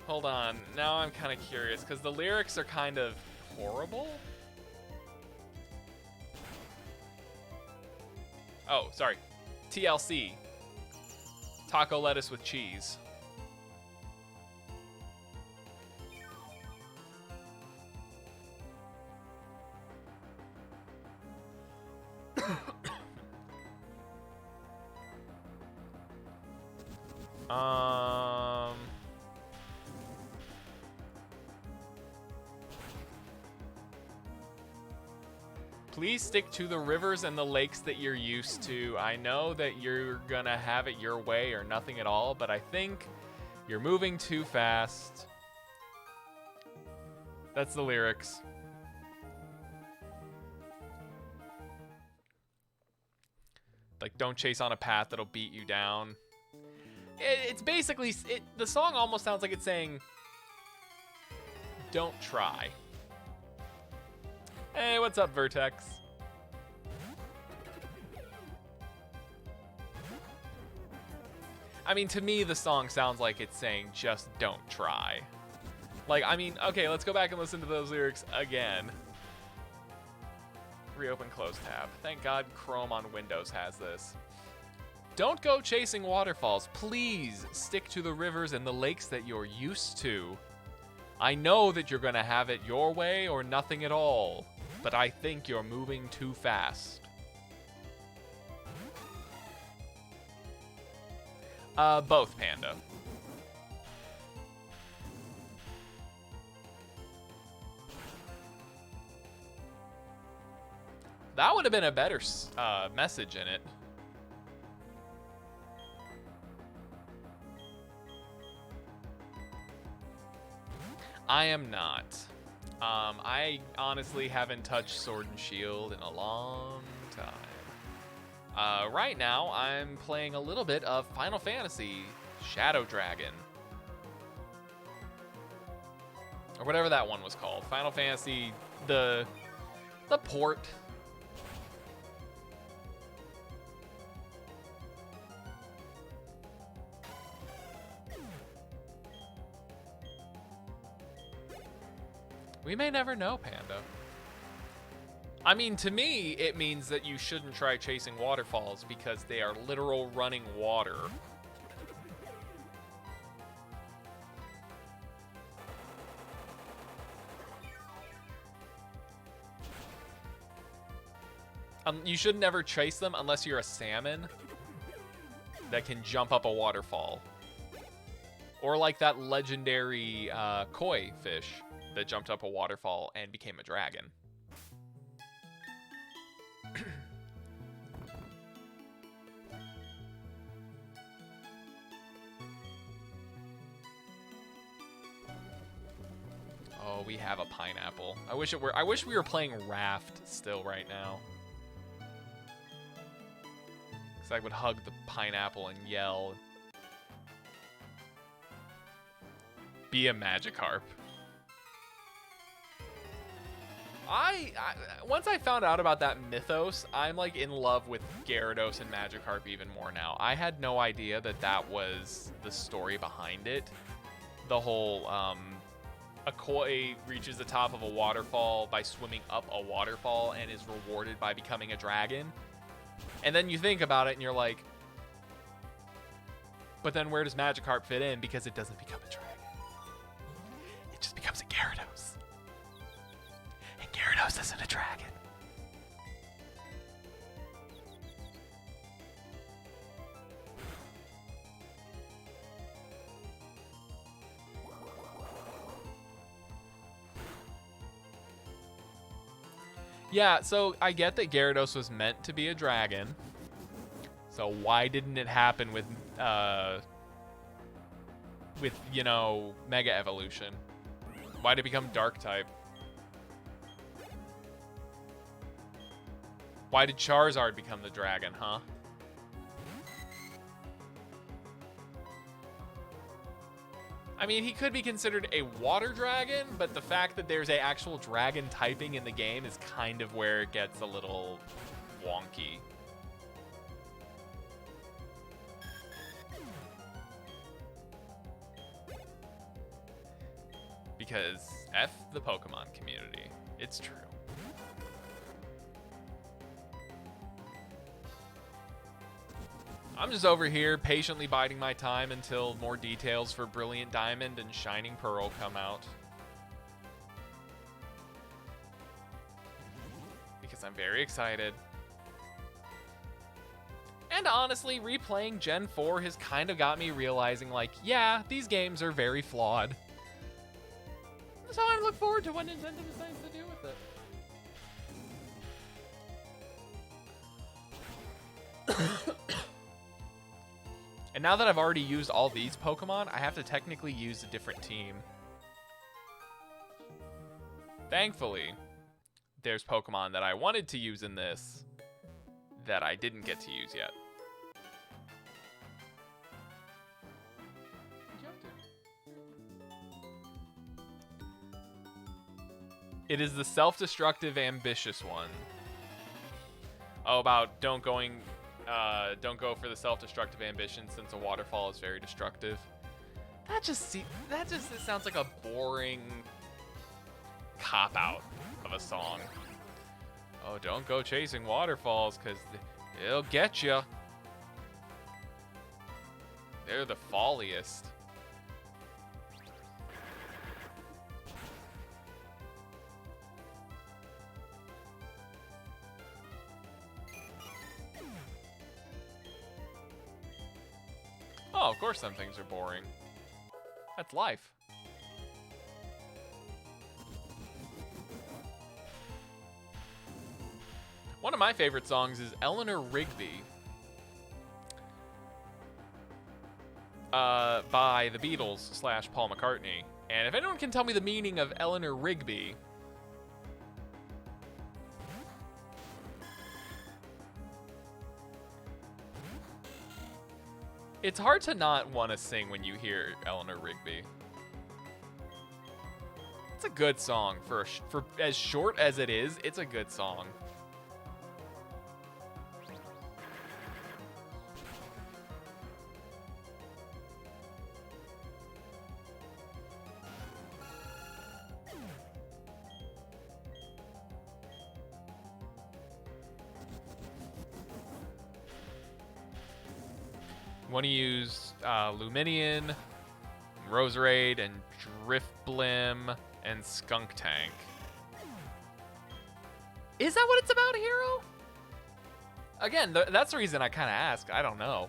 Hold on. Now I'm kind of curious because the lyrics are kind of horrible. Oh, sorry. TLC. Taco lettuce with cheese. Please stick to the rivers and the lakes that you're used to. I know that you're gonna have it your way or nothing at all, but I think you're moving too fast. That's the lyrics. Like, don't chase on a path that'll beat you down. It's basically, the song almost sounds like it's saying, don't try. Hey, what's up, Vertex? I mean, to me, the song sounds like it's saying, just don't try. Like, I mean, okay, let's go back and listen to those lyrics again. Reopen, close tab. Thank God Chrome on Windows has this. Don't go chasing waterfalls. Please stick to the rivers and the lakes that you're used to. I know that you're gonna have it your way or nothing at all, but I think you're moving too fast. Both, Panda. That would have been a better message in it. I am not. I honestly haven't touched Sword and Shield in a long time. Right now, I'm playing a little bit of Final Fantasy Shadow Dragon. Or whatever that one was called. Final Fantasy, the port. We may never know, Panda. I mean, to me, it means that you shouldn't try chasing waterfalls because they are literal running water. You should never chase them unless you're a salmon that can jump up a waterfall. Or like that legendary koi fish that jumped up a waterfall and became a dragon. Oh, we have a pineapple. I wish we were playing Raft still right now. Cause I would hug the pineapple and yell. Be a Magikarp. Once I found out about that mythos, I'm like in love with Gyarados and Magikarp even more now. I had no idea that that was the story behind it. The whole, a koi reaches the top of a waterfall by swimming up a waterfall and is rewarded by becoming a dragon. And then you think about it and you're like, but then where does Magikarp fit in? Because it doesn't become a dragon. It just becomes a Gyarados. And Gyarados isn't a dragon. Yeah, so I get that Gyarados was meant to be a dragon. So why didn't it happen with you know, Mega Evolution? Why did it become Dark type? Why did Charizard become the dragon, huh? I mean, he could be considered a water dragon, but the fact that there's a actual dragon typing in the game is kind of where it gets a little wonky. Because F the Pokemon community. It's true. I'm just over here patiently biding my time until more details for Brilliant Diamond and Shining Pearl come out. Because I'm very excited. And honestly, replaying Gen 4 has kind of got me realizing, like, yeah, these games are very flawed. So I look forward to what Nintendo decides to do with it. And now that I've already used all these Pokemon, I have to technically use a different team. Thankfully, there's Pokemon that I wanted to use in this that I didn't get to use yet. It is the self-destructive, ambitious one. Oh, about don't go for the self-destructive ambition since a waterfall is very destructive. That just it sounds like a boring cop-out of a song. Oh, don't go chasing waterfalls because they'll get you. They're the folliest. Oh, of course some things are boring. That's life. One of my favorite songs is Eleanor Rigby by the Beatles / Paul McCartney. And if anyone can tell me the meaning of Eleanor Rigby, It's hard to not want to sing when you hear Eleanor Rigby. It's a good song for as short as it is. It's a good song. Want to use Luminion, Roserade, and Driftblim, and Skunk Tank. Is that what it's about, Hero? Again, that's the reason I kind of asked. I don't know.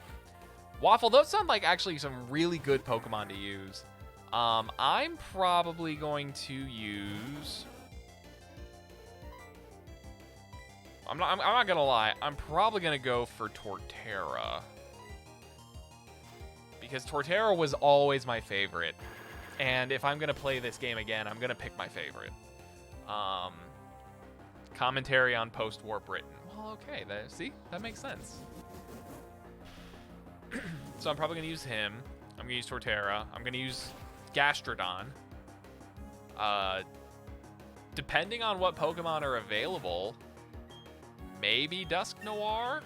Waffle, those sound like actually some really good Pokemon to use. I'm probably going to use... I'm not gonna lie. I'm probably gonna go for Torterra. Because Torterra was always my favorite. And if I'm going to play this game again, I'm going to pick my favorite. Commentary on post-war Britain. Well, okay. See? That makes sense. So I'm probably going to use him. I'm going to use Torterra. I'm going to use Gastrodon. Depending on what Pokemon are available, maybe Dusknoir?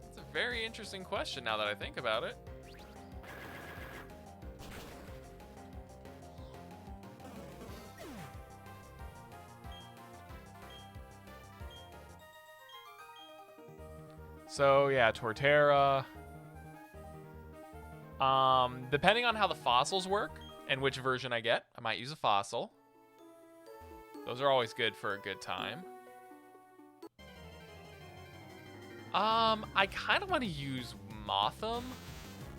It's a very interesting question now that I think about it. So yeah, Torterra. Depending on how the fossils work and which version I get, I might use a fossil. Those are always good for a good time. I kind of want to use Mothim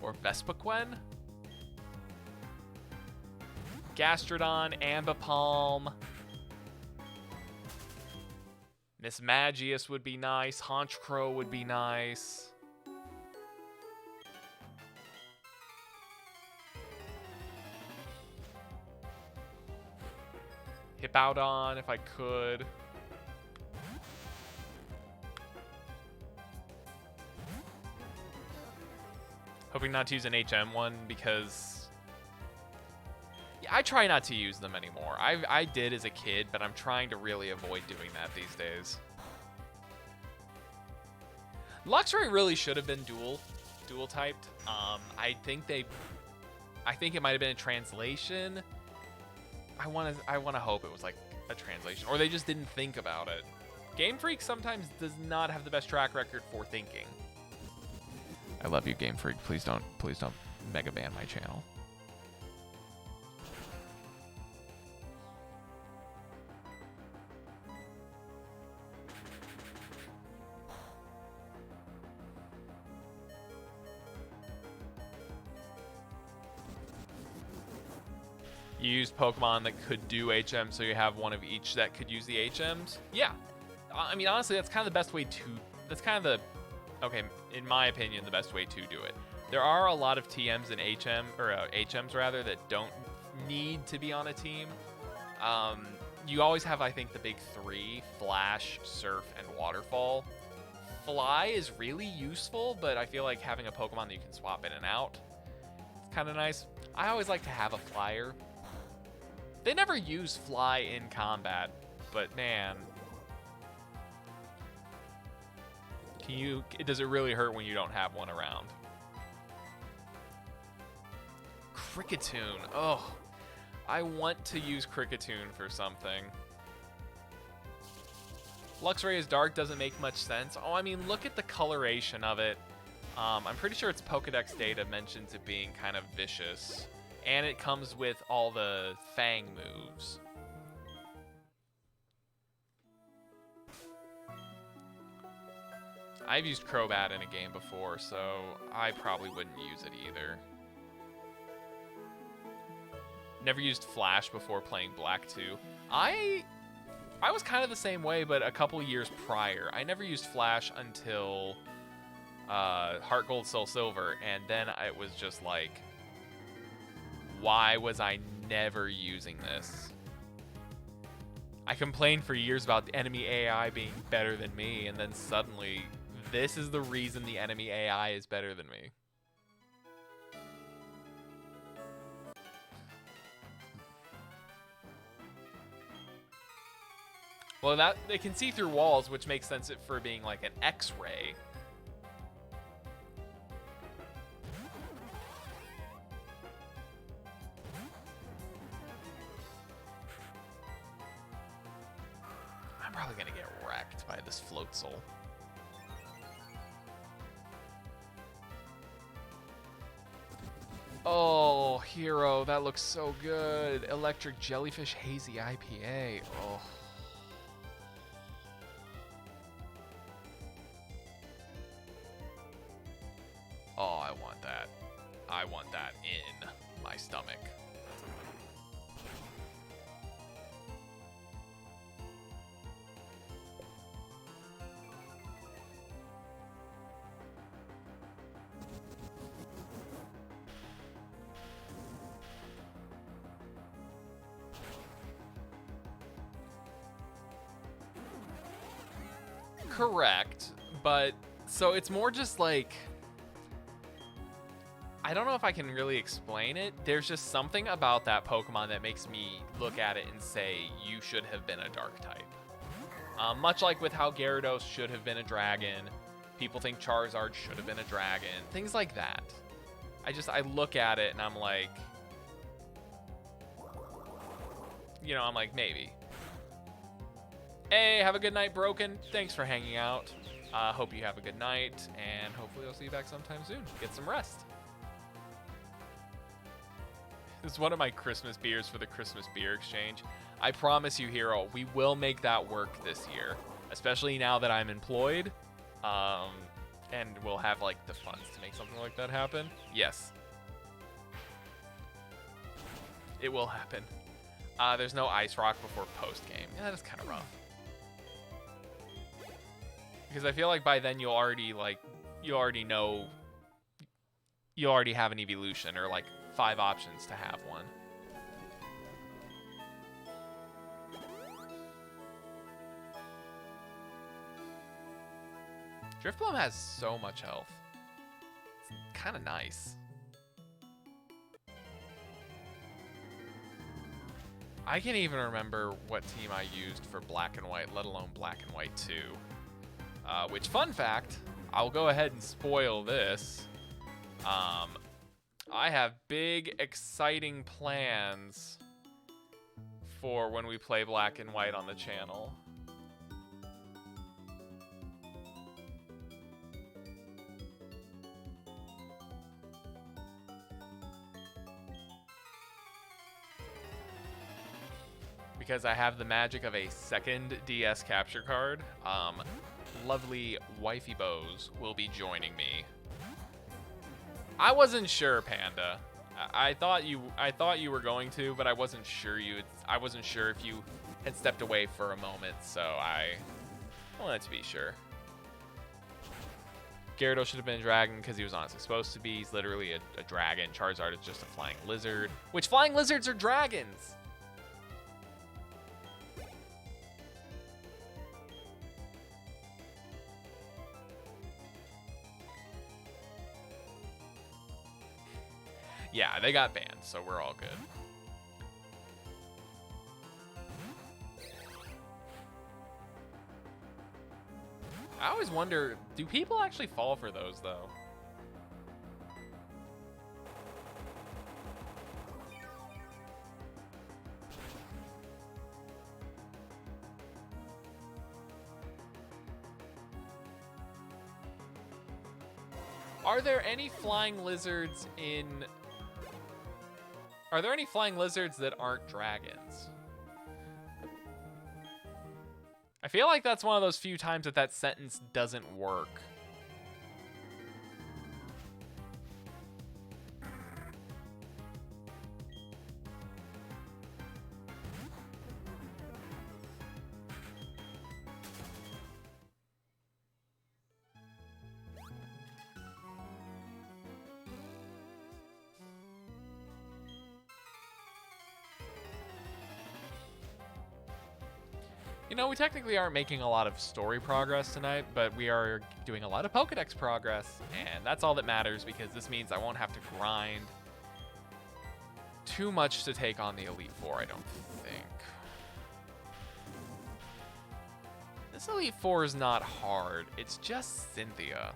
or Vespiquen. Gastrodon, Ambipalm. Miss Magius would be nice. Honchkrow would be nice. Hippowdon, if I could. Hoping not to use an HM one because... yeah, I try not to use them anymore. I did as a kid, but I'm trying to really avoid doing that these days. Luxray really should have been dual typed. I think it might have been a translation. I want to hope it was like a translation, or they just didn't think about it. Game Freak sometimes does not have the best track record for thinking. I love you, Game Freak. Please don't mega ban my channel. You used Pokemon that could do HM, so you have one of each that could use the HMs? Yeah. I mean, honestly, that's kind of the best way to... that's kind of the... okay, in my opinion, the best way to do it. There are a lot of TMs and HMs rather, that don't need to be on a team. You always have, I think, the big three: Flash, Surf, and Waterfall. Fly is really useful, but I feel like having a Pokemon that you can swap in and out, it's kind of nice. I always like to have a Flyer. They never use Fly in combat, but man, does it really hurt when you don't have one around? Kricketune. Oh, I want to use Kricketune for something. Luxray is dark doesn't make much sense. Oh, I mean, look at the coloration of it. I'm pretty sure its Pokedex data mentions it being kind of vicious. And it comes with all the Fang moves. I've used Crobat in a game before, so I probably wouldn't use it either. Never used Flash before playing Black 2. I was kind of the same way, but a couple years prior. I never used Flash until Heart Gold, Soul Silver, and then it was just like, why was I never using this? I complained for years about the enemy AI being better than me, and then suddenly, this is the reason the enemy AI is better than me. Well, that they can see through walls, which makes sense for being like an X-ray. I'm probably gonna get wrecked by this Floatzel. Oh, Hero, that looks so good. Electric Jellyfish Hazy IPA. Oh. Oh, I want that. I want that in my stomach. Correct, but so it's more just like, I don't know if I can really explain it. There's just something about that Pokemon that makes me look at it and say, you should have been a dark type. Much like with how Gyarados should have been a dragon, people think Charizard should have been a dragon, things like that. I look at it and I'm like, you know, I'm like, maybe. Hey, have a good night, Broken. Thanks for hanging out. Hope you have a good night, and hopefully I'll see you back sometime soon. Get some rest. This is one of my Christmas beers for the Christmas beer exchange. I promise you, Hero, we will make that work this year, especially now that I'm employed, and we'll have like the funds to make something like that happen. Yes, it will happen. There's no Ice Rock before post game. Yeah, that is kind of rough. Because I feel like by then you'll already know, you already have an evolution or like 5 options to have one. Driftbloom has so much health. It's kind of nice. I can't even remember what team I used for Black and White, let alone Black and White 2. Which, fun fact, I'll go ahead and spoil this. I have big, exciting plans for when we play Black and White on the channel. Because I have the magic of a second DS capture card. Lovely Wifey Bows will be joining me. I wasn't sure, Panda. I thought you were going to, but I wasn't sure I wasn't sure if you had stepped away for a moment, so I wanted to be sure. Gyarados should have been a dragon because he was honestly supposed to be. He's literally a dragon. Charizard is just a flying lizard, which flying lizards are dragons. Yeah, they got banned, so we're all good. I always wonder, do people actually fall for those, though? Are there any flying lizards in... Are there any flying lizards that aren't dragons? I feel like that's one of those few times that that sentence doesn't work. You know, we technically aren't making a lot of story progress tonight, but we are doing a lot of Pokedex progress, and that's all that matters because this means I won't have to grind too much to take on the Elite Four, I don't think. This Elite Four is not hard, it's just Cynthia,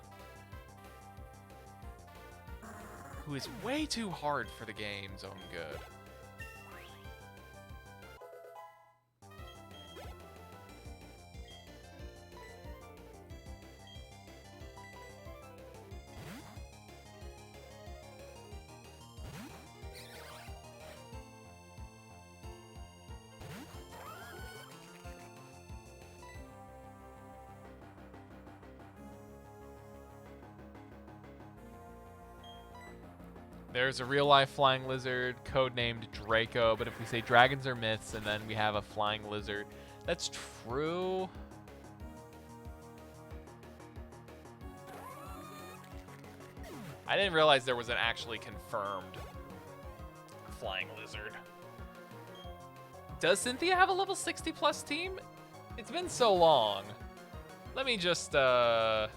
who is way too hard for the game's own good. There's a real-life flying lizard, codenamed Draco, but if we say dragons are myths and then we have a flying lizard, that's true. I didn't realize there was an actually confirmed flying lizard. Does Cynthia have a level 60 plus team? It's been so long. Let me just, I'm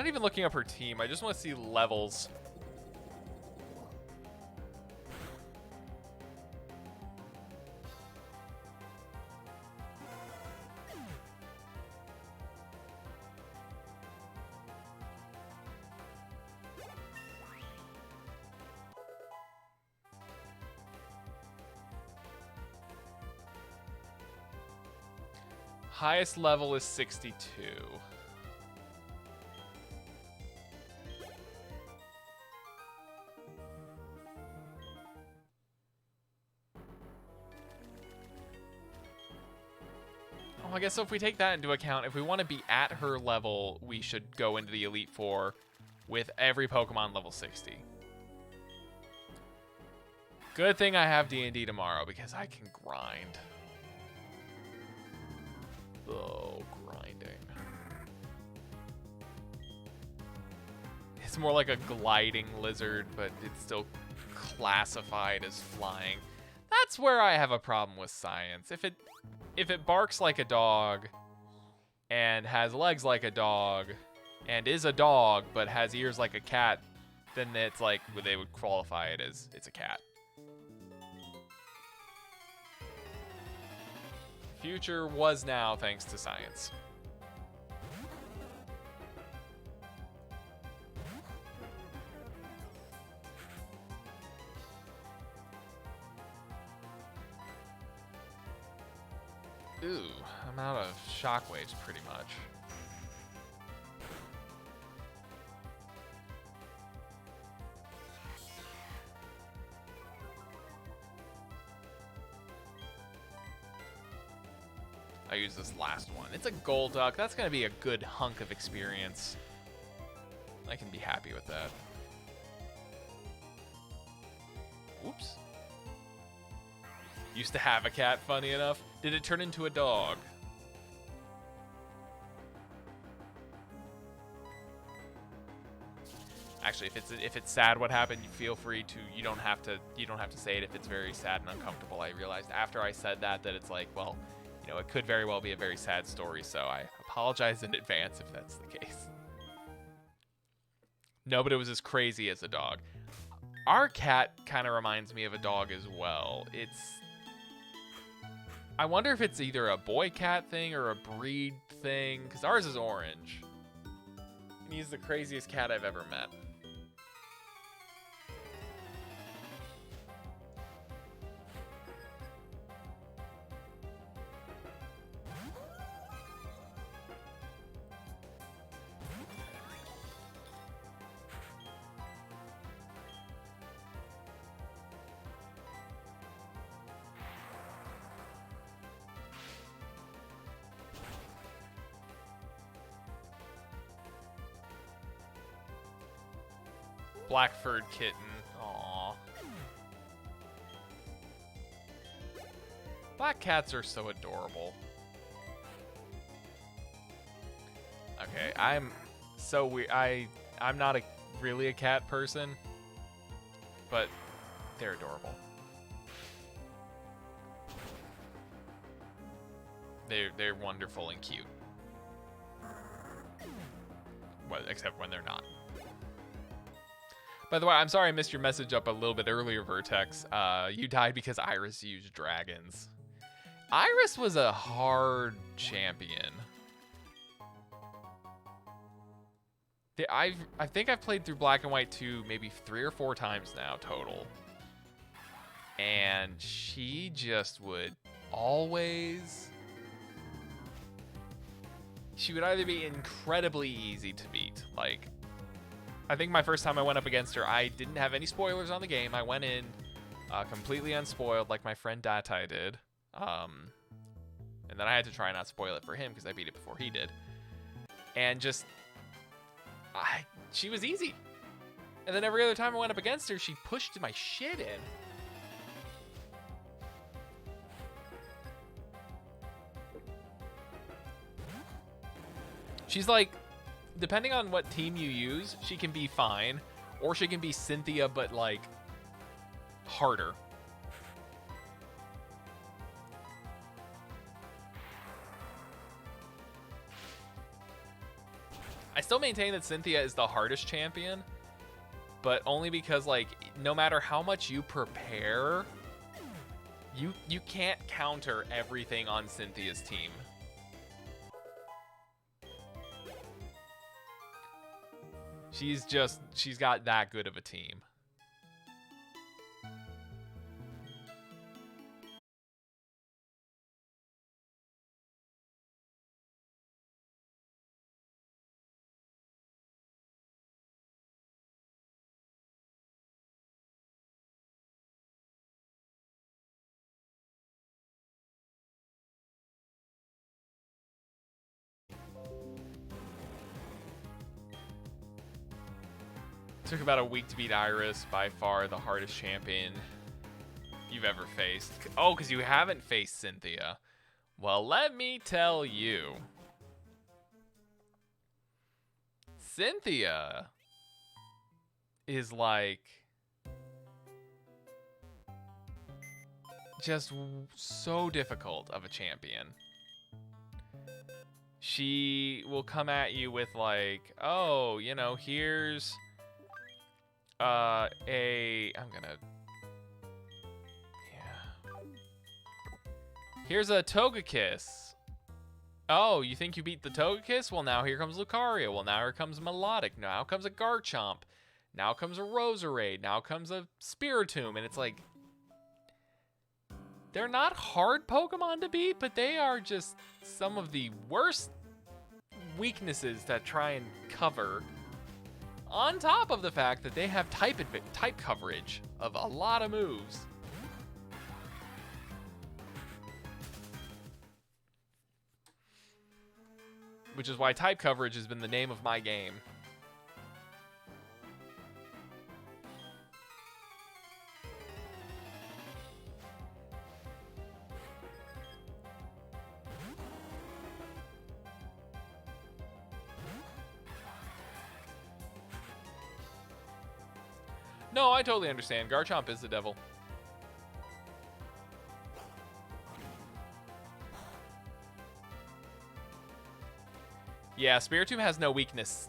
not even looking up her team. I just want to see levels. Highest level is 62. I guess so if we take that into account, if we want to be at her level, we should go into the Elite Four with every Pokemon level 60. Good thing I have D&D tomorrow because I can grind. Oh, grinding. It's more like a gliding lizard, but it's still classified as flying. That's where I have a problem with science. If it barks like a dog and has legs like a dog and is a dog but has ears like a cat, then it's like they would qualify it as it's a cat. Future was now thanks to science. Ooh, I'm out of shockwaves pretty much. I use this last one. It's a Golduck. That's going to be a good hunk of experience. I can be happy with that. Oops. Used to have a cat, funny enough. Did it turn into a dog? Actually, if it's sad what happened, you feel free to. You don't have to say it if it's very sad and uncomfortable. I realized after I said that it's like, well, you know, it could very well be a very sad story. So I apologize in advance if that's the case. No, but it was as crazy as a dog. Our cat kind of reminds me of a dog as well. I wonder if it's either a boy cat thing or a breed thing, because ours is orange. And he's the craziest cat I've ever met. Black furred kitten. Aww. Black cats are so adorable. Okay, I'm so weird. I'm not really a cat person, but They're adorable. They're wonderful and cute. Well, except when they're not. By the way, I'm sorry I missed your message up a little bit earlier, Vertex. You died because Iris used dragons. Iris was a hard champion. I think I've played through Black and White 2 maybe 3 or 4 times now total. And she just would always... She would either be incredibly easy to beat. Like, I think my first time I went up against her, I didn't have any spoilers on the game. I went in completely unspoiled like my friend Datai did. And then I had to try not spoil it for him because I beat it before he did. And just... she was easy. And then every other time I went up against her, she pushed my shit in. She's like, depending on what team you use, she can be fine. Or she can be Cynthia, but like, harder. I still maintain that Cynthia is the hardest champion, but only because, like, no matter how much you prepare, you can't counter everything on Cynthia's team. She's got that good of a team. Took about a week to beat Iris, by far the hardest champion you've ever faced. Oh, because you haven't faced Cynthia. Well, let me tell you. Cynthia is like just so difficult of a champion. She will come at you with like, oh, you know, here's I'm gonna, yeah. Here's a Togekiss. Oh, you think you beat the Togekiss? Well, now here comes Lucario. Well, now here comes Melodic. Now comes a Garchomp. Now comes a Roserade. Now comes a Spiritomb. And it's like, they're not hard Pokemon to beat, but they are just some of the worst weaknesses that try and cover. On top of the fact that they have type coverage of a lot of moves. Which is why type coverage has been the name of my game. No, I totally understand. Garchomp is the devil. Yeah, Spiritomb has no weakness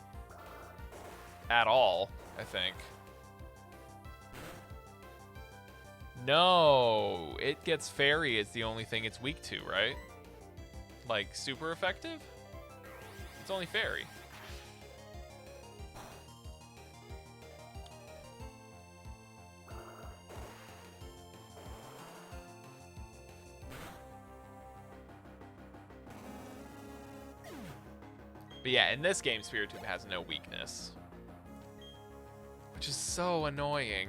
at all, I think. No, it gets Fairy is the only thing it's weak to, right? Like, super effective? It's only Fairy. But yeah, in this game, Spiritomb has no weakness. Which is so annoying.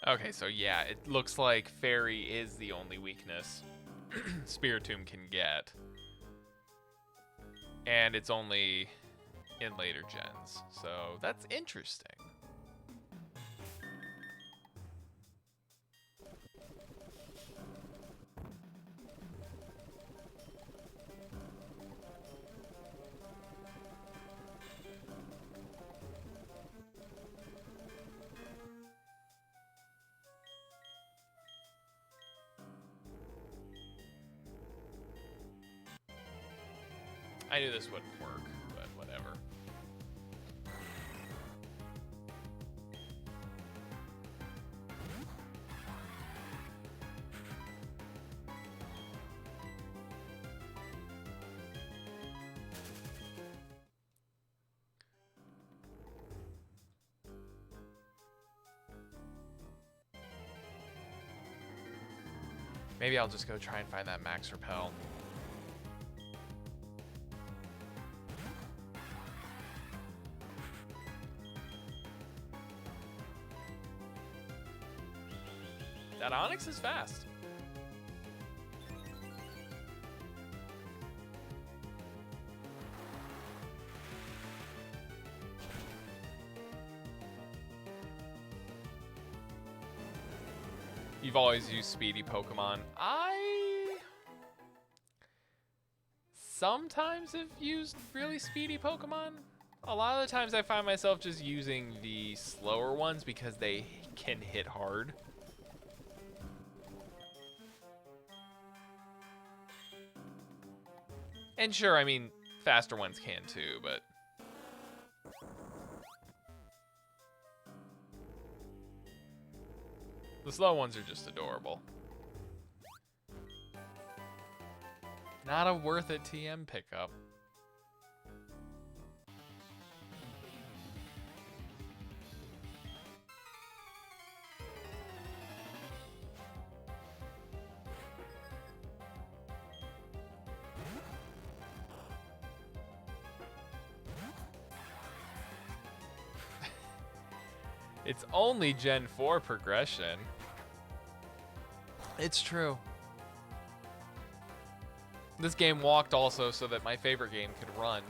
Okay, so yeah, it looks like Fairy is the only weakness Spiritomb can get. And it's only in later gens, so that's interesting. I knew this wouldn't work, but whatever. Maybe I'll just go try and find that max repel. That Onyx is fast. You've always used speedy Pokemon. I sometimes have used really speedy Pokemon. A lot of the times I find myself just using the slower ones because they can hit hard. And sure, I mean, faster ones can too, but... the slow ones are just adorable. Not a worth it TM pickup. It's only Gen 4 progression. It's true. This game walked also so that my favorite game could run.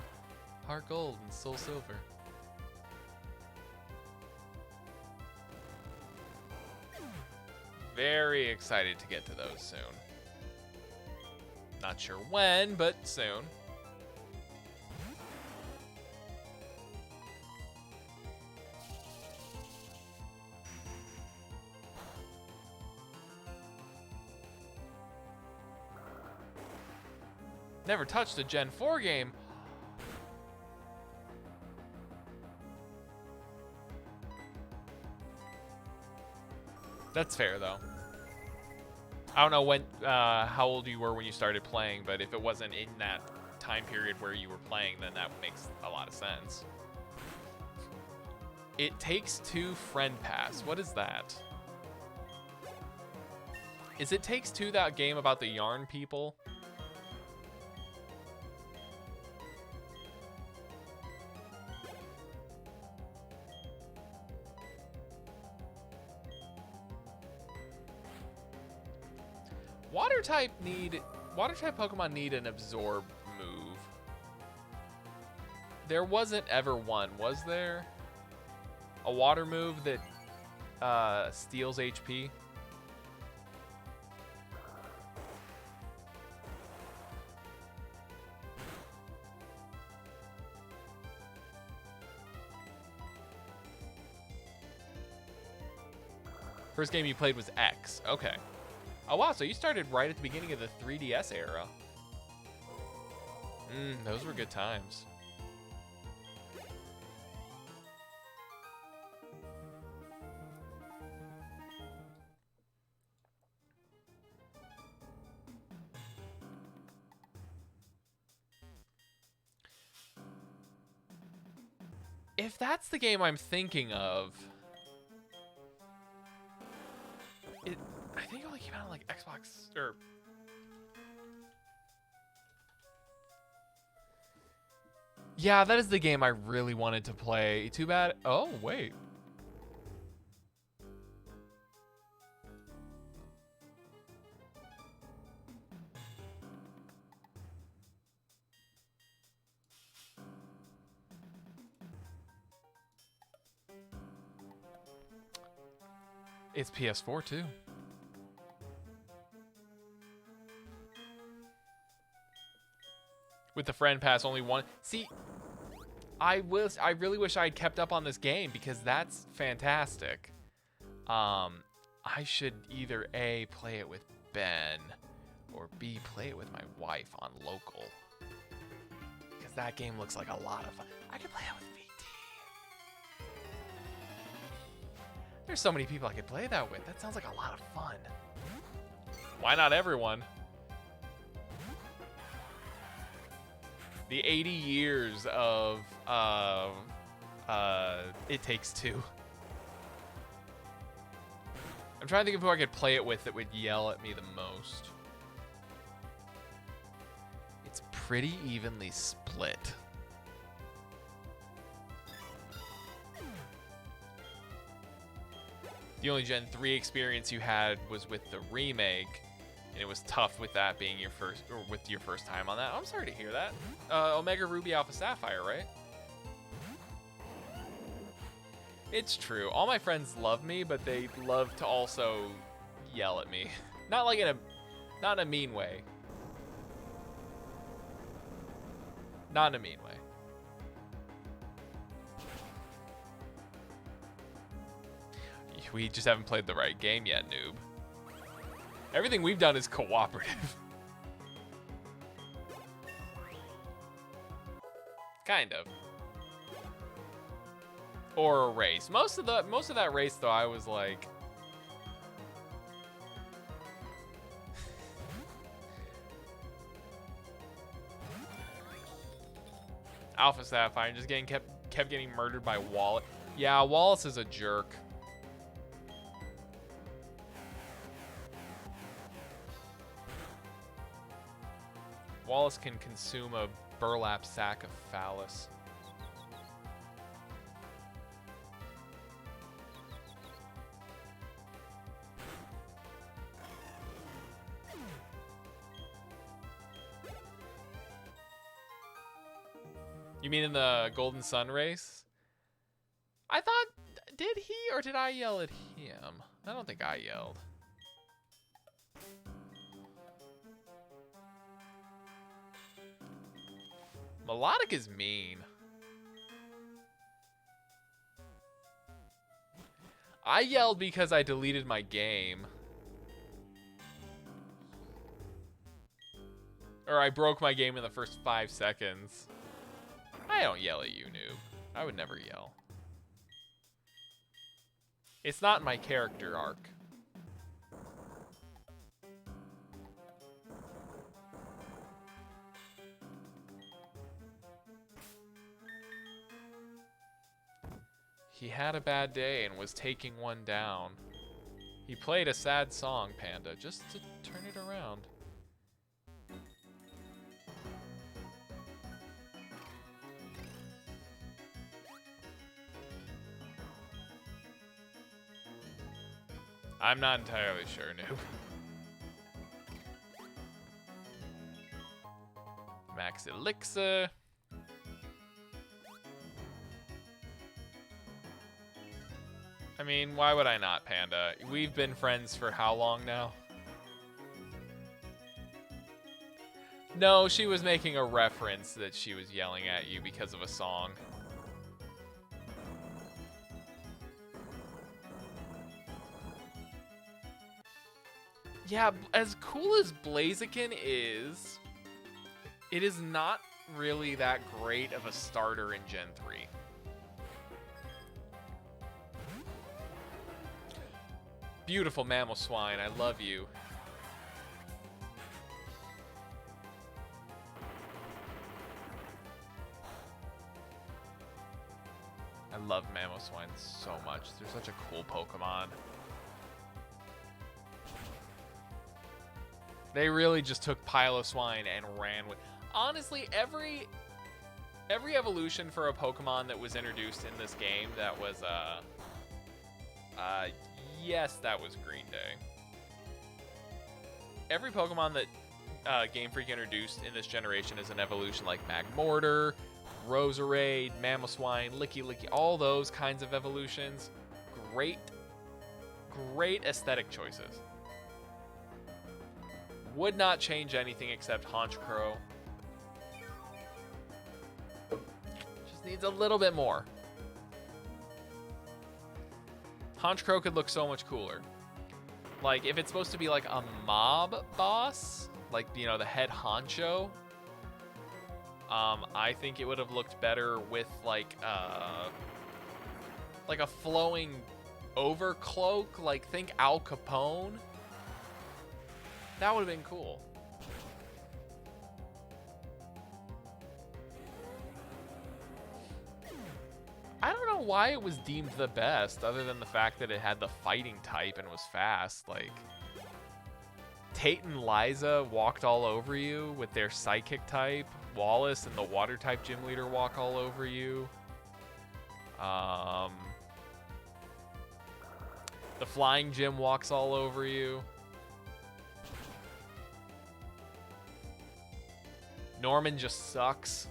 Heart Gold and Soul Silver. Very excited to get to those soon. Not sure when, but soon. Never touched a Gen 4 game. That's fair, though. I don't know when, how old you were when you started playing, but if it wasn't in that time period where you were playing, then that makes a lot of sense. It Takes Two Friend Pass. What is that? Is It Takes Two that game about the yarn people? Water type Pokemon need an absorb move. There wasn't ever one, was there? A water move that steals HP? First game you played was X. Okay. Oh wow, so you started right at the beginning of the 3DS era. Those were good times. If that's the game I'm thinking of, I think it only came out on like Xbox or... yeah, that is the game I really wanted to play. Too bad. Oh, wait. It's PS4 too. With the friend pass, only one. See, I really wish I had kept up on this game because that's fantastic. I should either A, play it with Ben, or B, play it with my wife on local. Because that game looks like a lot of fun. I could play it with VT. There's so many people I could play that with. That sounds like a lot of fun. Why not everyone? The 80 years of It Takes Two. I'm trying to think of who I could play it with that would yell at me the most. It's pretty evenly split. The only Gen 3 experience you had was with the remake, and it was tough with that being your first, or with your first time on that. I'm sorry to hear that. Omega Ruby Alpha Sapphire, right? It's true. All my friends love me, but they love to also yell at me. Not like not in a mean way. Not in a mean way. We just haven't played the right game yet, noob. Everything we've done is cooperative. Kind of. Or a race. Most of that race though, I was like Alpha Sapphire just kept getting murdered by Wallace. Yeah, Wallace is a jerk. Wallace can consume a burlap sack of phallus. You mean in the Golden Sun race? I thought, did he or did I yell at him? I don't think I yelled. Melodic is mean. I yelled because I deleted my game. Or I broke my game in the first 5 seconds. I don't yell at you, noob. I would never yell. It's not my character arc. He had a bad day and was taking one down. He played a sad song, Panda, just to turn it around. I'm not entirely sure, noob. Max Elixir. I mean, why would I not, Panda? We've been friends for how long now? No, she was making a reference that she was yelling at you because of a song. Yeah, as cool as Blaziken is, it is not really that great of a starter in Gen 3. Beautiful mammal swine, I love you. I love mammal swine so much. They're such a cool Pokemon. They really just took Piloswine and ran with. Honestly, every evolution for a Pokemon that was introduced in this game that was yes, that was Green Day. Every Pokemon that Game Freak introduced in this generation is an evolution like Magmortar, Roserade, Mamoswine, Licky Licky, all those kinds of evolutions. Great Great aesthetic choices. Would not change anything except Honchkrow. Just needs a little bit more. Honchkrow could look so much cooler. Like, if it's supposed to be like a mob boss, like, you know, the head honcho, I think it would have looked better with like a flowing overcloak, like think Al Capone. That would have been cool. I don't know why it was deemed the best, other than the fact that it had the fighting type and was fast. Like, Tate and Liza walked all over you with their psychic type. Wallace and the water type gym leader walk all over you. The flying gym walks all over you. Norman just sucks.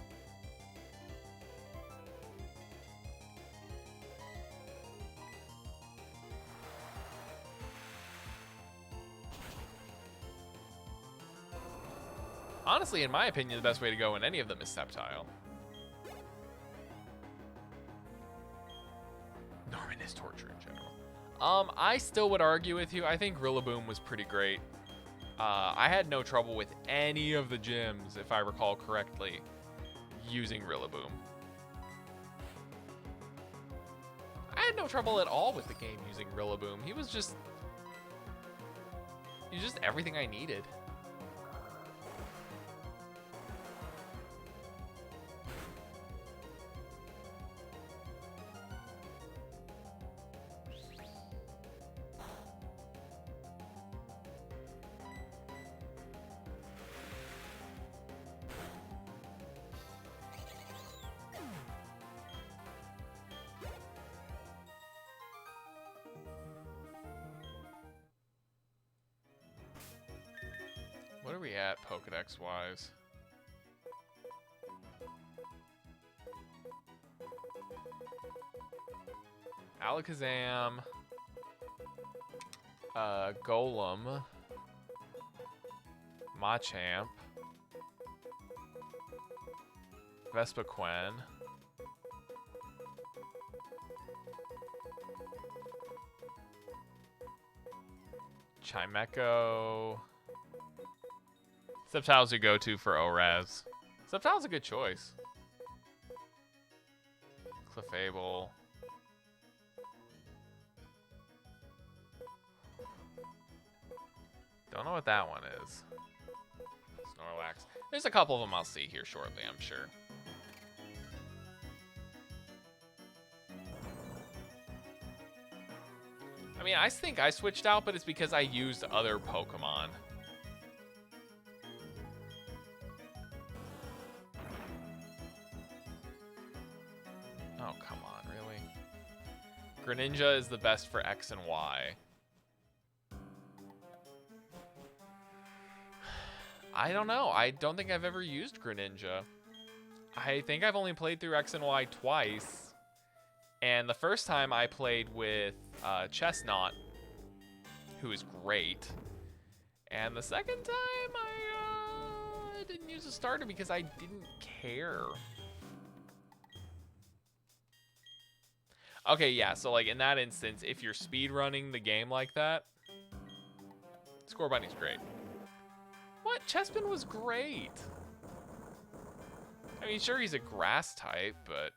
Honestly, in my opinion, the best way to go in any of them is Sceptile. Norman is torture in general. I still would argue with you. I think Rillaboom was pretty great. I had no trouble with any of the gyms, if I recall correctly, using Rillaboom. I had no trouble at all with the game using Rillaboom. He was just everything I needed. What are we at Pokedex-wise? Alakazam, Golem, Machamp, Vespiquen, Chimecho. Sceptile's your go-to for ORAS. Sceptile's a good choice. Clefable. Don't know what that one is. Snorlax. There's a couple of them I'll see here shortly, I'm sure. I mean, I think I switched out, but it's because I used other Pokemon. Oh, come on, really? Greninja is the best for X and Y. I don't know. I don't think I've ever used Greninja. I think I've only played through X and Y twice. And the first time I played with Chestnut, who is great. And the second time I didn't use a starter because I didn't care. Okay, yeah, so like in that instance, if you're speedrunning the game like that, Scorbunny's great. What? Chespin was great. I mean, sure, he's a grass type, but...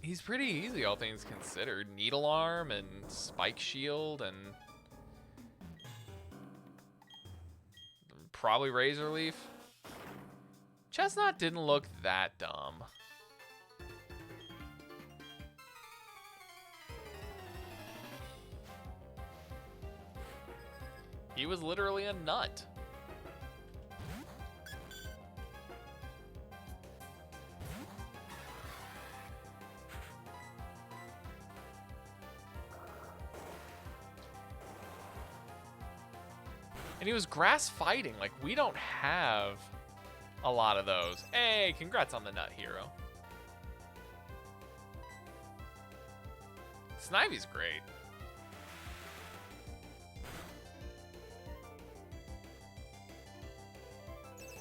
he's pretty easy, all things considered. Needle Arm and Spike Shield and... probably Razor Leaf. Chestnut didn't look that dumb. He was literally a nut. And he was grass fighting. Like, we don't have a lot of those. Hey, congrats on the nut, hero. Snivy's great.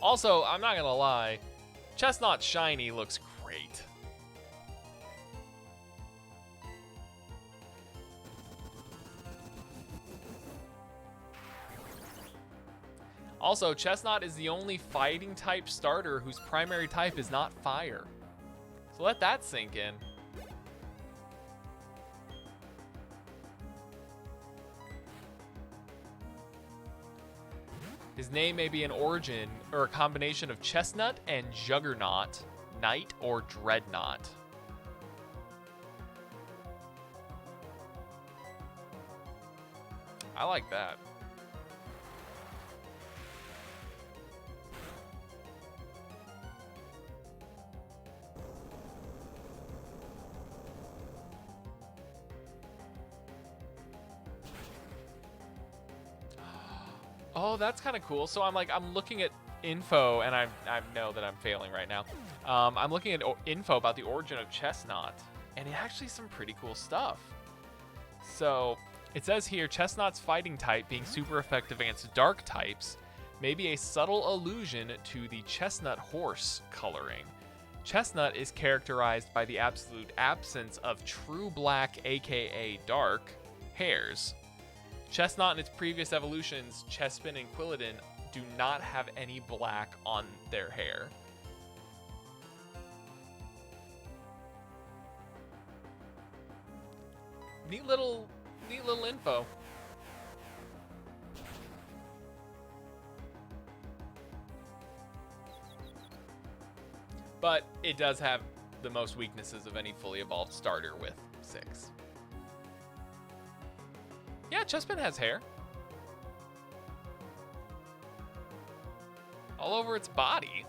Also, I'm not gonna lie, Chestnut Shiny looks great. Also, Chestnut is the only fighting type starter whose primary type is not fire. So let that sink in. His name may be an origin or a combination of Chestnut and Juggernaut, Knight, or Dreadnought. I like that. Oh, that's kind of cool. So I'm looking at info, and I know that I'm failing right now. I'm looking at info about the origin of Chestnut, and it actually some pretty cool stuff. So it says here, Chestnut's fighting type being super effective against dark types may be a subtle allusion to the Chestnut horse coloring. Chestnut is characterized by the absolute absence of true black, aka dark, hairs. Chestnut and its previous evolutions, Chespin and Quilladin, do not have any black on their hair. Neat little info. But it does have the most weaknesses of any fully evolved starter with 6. Yeah, Chespin has hair. All over its body.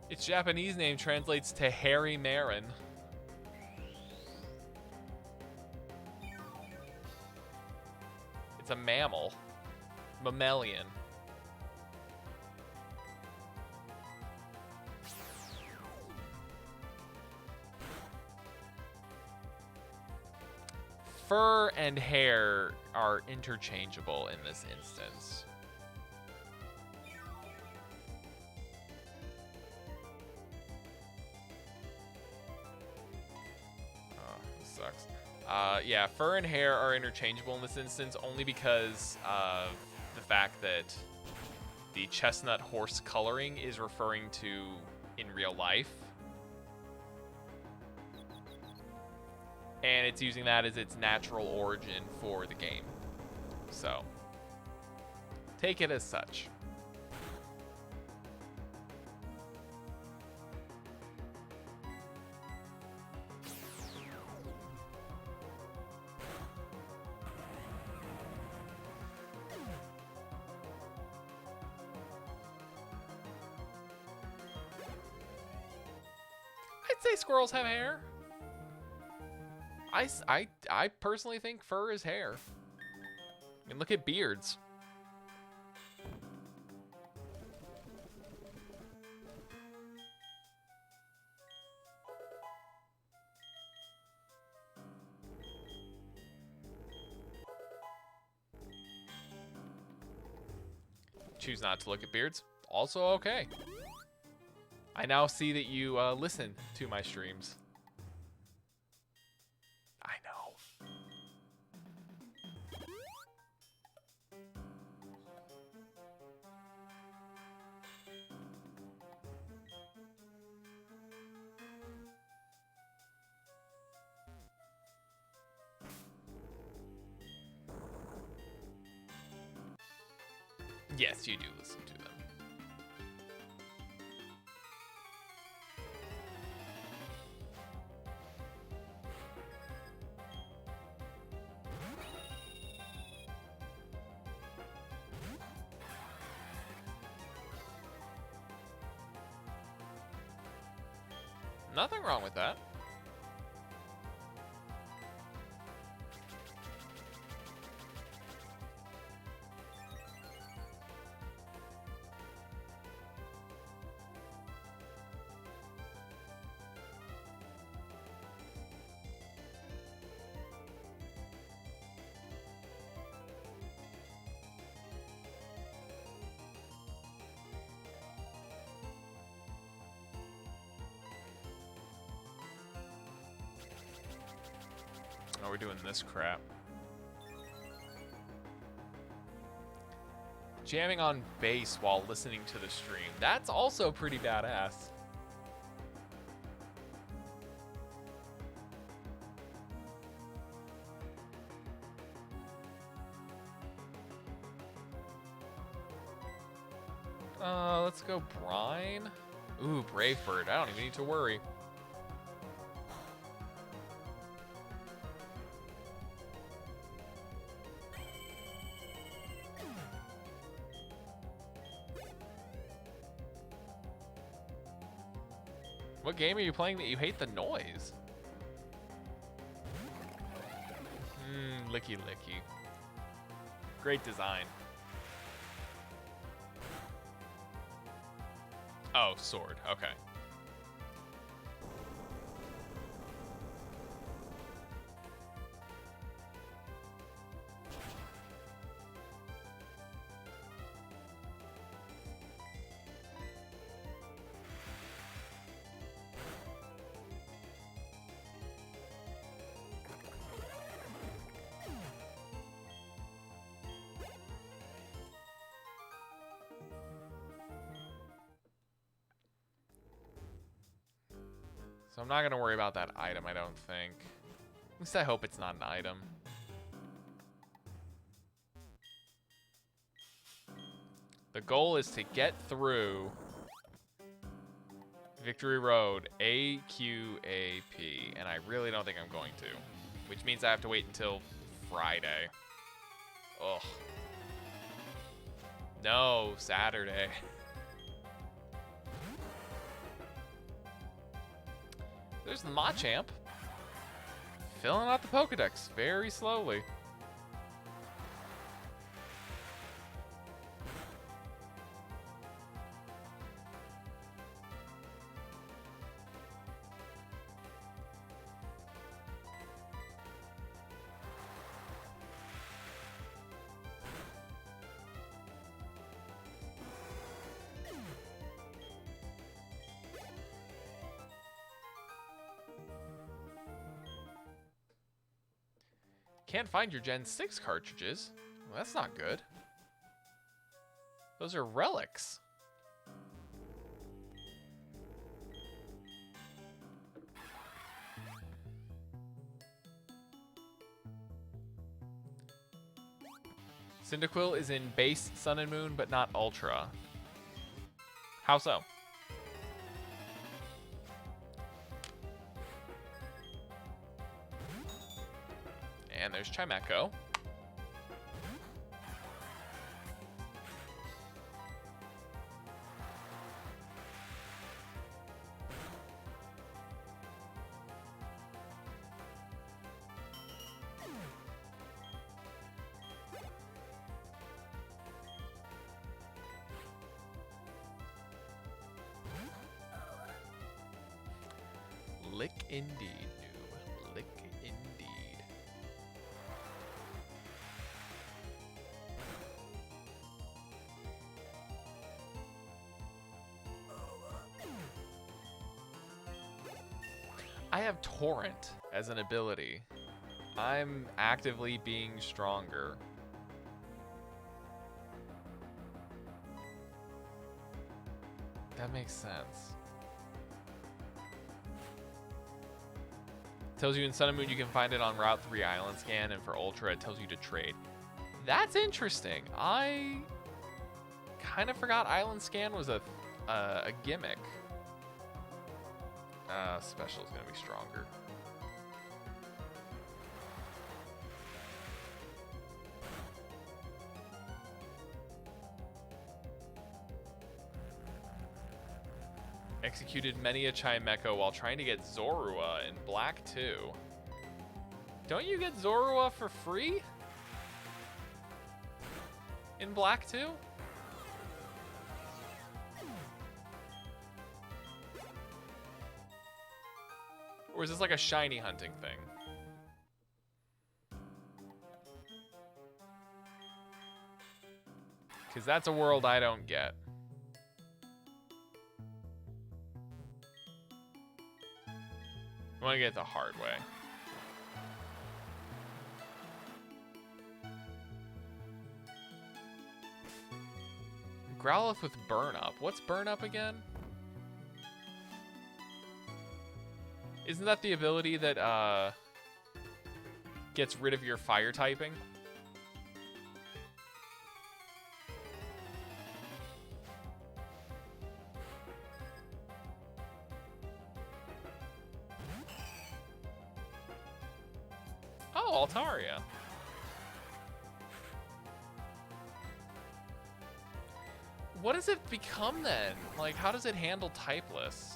Its Japanese name translates to Hairy Marin. It's a mammal. Mammalian. Fur and hair are interchangeable in this instance. Oh, this sucks. Yeah, fur and hair are interchangeable in this instance only because of the fact that the chestnut horse coloring is referring to in real life. And it's using that as its natural origin for the game. So, take it as such. I'd say squirrels have hair. I personally think fur is hair. I mean, look at beards. Choose not to look at beards. Also okay. I now see that you listen to my streams. I know. Yes, you do listen to them. Nothing wrong with that. Oh, we're doing this crap. Jamming on bass while listening to the stream. That's also pretty badass. Let's go Brine. Ooh, Bravebird. I don't even need to worry. What game are you playing that you hate the noise? Licky Licky. Great design. Oh, sword. Okay. So I'm not going to worry about that item, I don't think. At least I hope it's not an item. The goal is to get through Victory Road AQAP, and I really don't think I'm going to. Which means I have to wait until Friday. Ugh. No, Saturday. There's the Machamp. Filling out the Pokedex very slowly. Can't find your Gen 6 cartridges. Well, that's not good. Those are relics. Cyndaquil is in base Sun and Moon, but not Ultra. How so? And there's Chimecho. Lick indeed, noob. Lick indeed. I have Torrent as an ability. I'm actively being stronger. That makes sense. Tells you in Sun and Moon you can find it on Route 3 Island Scan, and for Ultra it tells you to trade. That's interesting. I kind of forgot Island Scan was a gimmick. Special is going to be stronger. Executed many a Chimecho while trying to get Zorua in Black 2. Don't you get Zorua for free? In Black 2? Or is this like a shiny hunting thing? Because that's a world I don't get. I want to get it the hard way. Growlithe with Burn Up. What's Burn Up again? Isn't that the ability that gets rid of your fire typing? Oh, Altaria. What does it become then? Like, how does it handle typeless?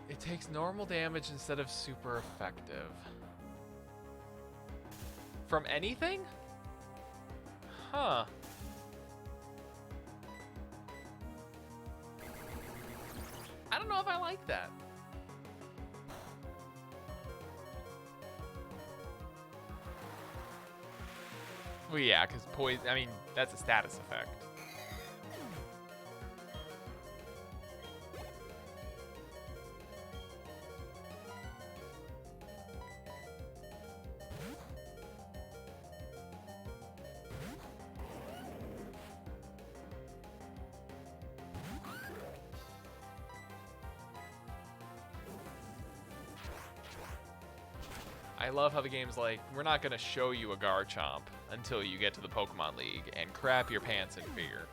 It takes normal damage instead of super effective. From anything? Huh. I don't know if I like that. Well, yeah, because poison, I mean, that's a status effect. I love how the game's like, we're not going to show you a Garchomp until you get to the Pokemon League and crap your pants in fear.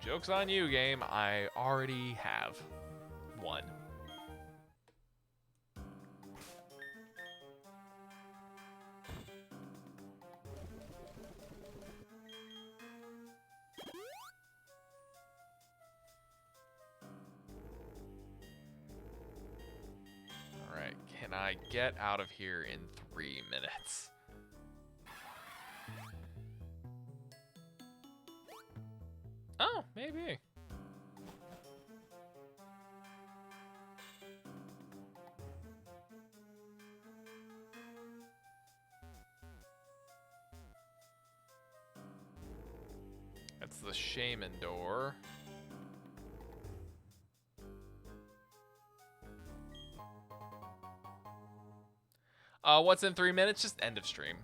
Joke's on you, game. I already have one. Can I get out of here in 3 minutes? Oh, maybe. That's the Shaman door. What's in 3 minutes? Just end of stream.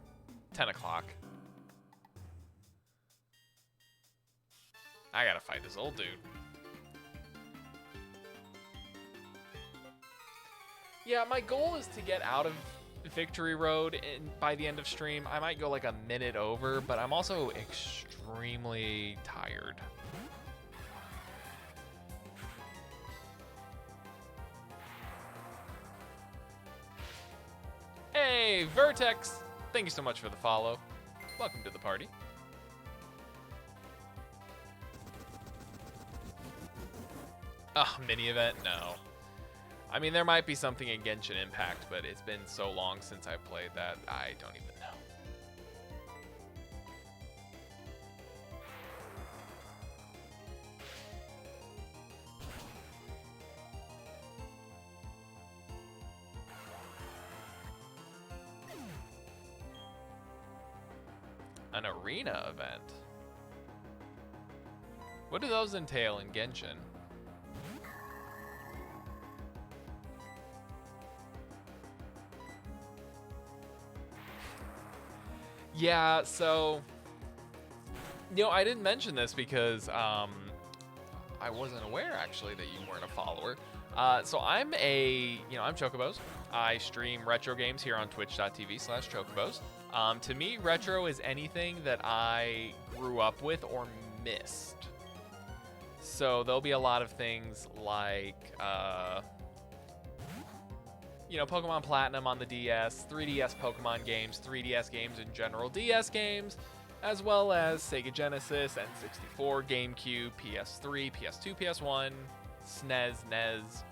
10 o'clock. I gotta fight this old dude. Yeah, my goal is to get out of Victory Road by the end of stream. I might go like a minute over, but I'm also extremely tired. Hey, Vertex! Thank you so much for the follow. Welcome to the party. Mini event? No. I mean, there might be something in Genshin Impact, but it's been so long since I played that, I don't even know. An arena event? What do those entail in Genshin? Yeah, so, you know, I didn't mention this because I wasn't aware actually that you weren't a follower. So I'm Chocobos. I stream retro games here on twitch.tv/Chocobos. To me, retro is anything that I grew up with or missed. So there'll be a lot of things like, Pokemon Platinum on the DS, 3DS Pokemon games, 3DS games in general, DS games, as well as Sega Genesis, N64, GameCube, PS3, PS2, PS1, SNES, NES,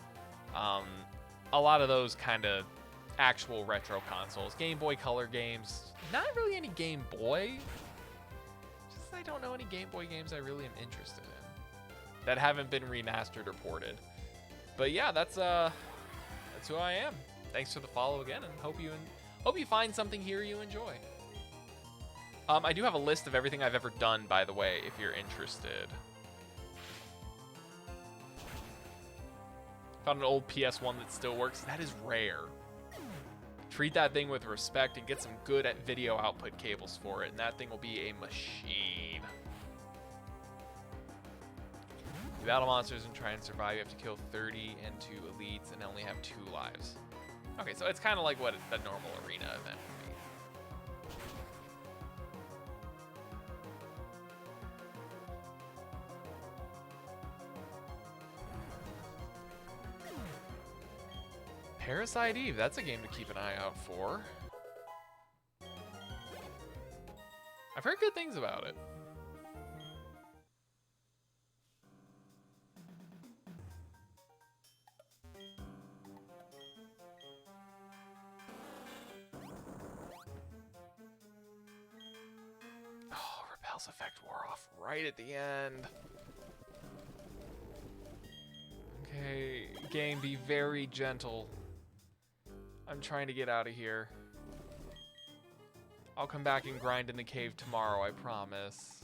a lot of those kind of actual retro consoles. Game Boy Color games, not really any Game Boy. Just I don't know any Game Boy games I really am interested in that haven't been remastered or ported. But yeah, that's who I am. Thanks for the follow again, and hope you find something here you enjoy. I do have a list of everything I've ever done, by the way, if you're interested. Found an old PS1 that still works. That is rare. Treat that thing with respect and get some good at video output cables for it, and that thing will be a machine. You battle monsters and try and survive. You have to kill 30 and 2 elites and only have 2 lives. Okay, so it's kind of like what a normal arena event would be. Parasite Eve, that's a game to keep an eye out for. I've heard good things about it. Oh, Repel's effect wore off right at the end. Okay, game, be very gentle. I'm trying to get out of here. I'll come back and grind in the cave tomorrow, I promise.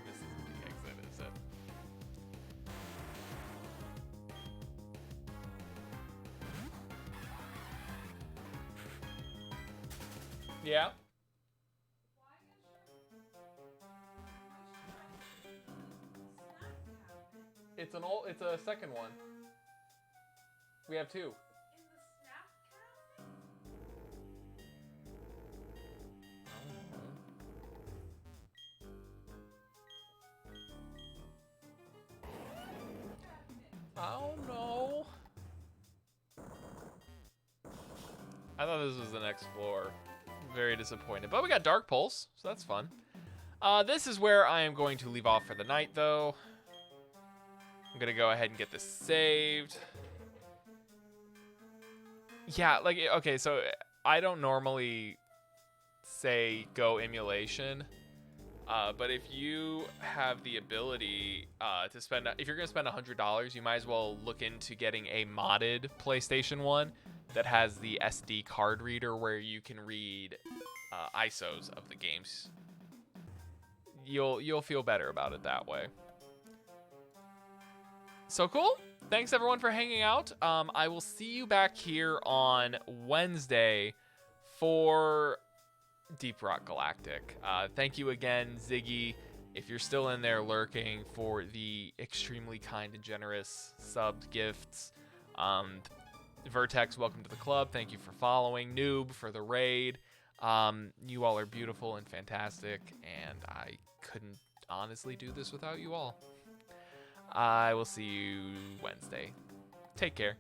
This isn't the exit, is it? Yeah? It's a second one. We have 2. Oh no. I thought this was the next floor. Very disappointed. But we got Dark Pulse, so that's fun. This is where I am going to leave off for the night, though. I'm gonna go ahead and get this saved. Yeah, like, okay, so I don't normally say go emulation, but if you have the ability to spend, if you're gonna spend $100, you might as well look into getting a modded PlayStation 1 that has the SD card reader where you can read ISOs of the games. You'll feel better about it that way. So cool. Thanks everyone for hanging out. I will see you back here on Wednesday for Deep Rock Galactic. Thank you again, Ziggy, if you're still in there lurking, for the extremely kind and generous sub gifts. Vertex, welcome to the club. Thank you for following. Noob for the raid. You all are beautiful and fantastic, and I couldn't honestly do this without you all. I will see you Wednesday. Take care.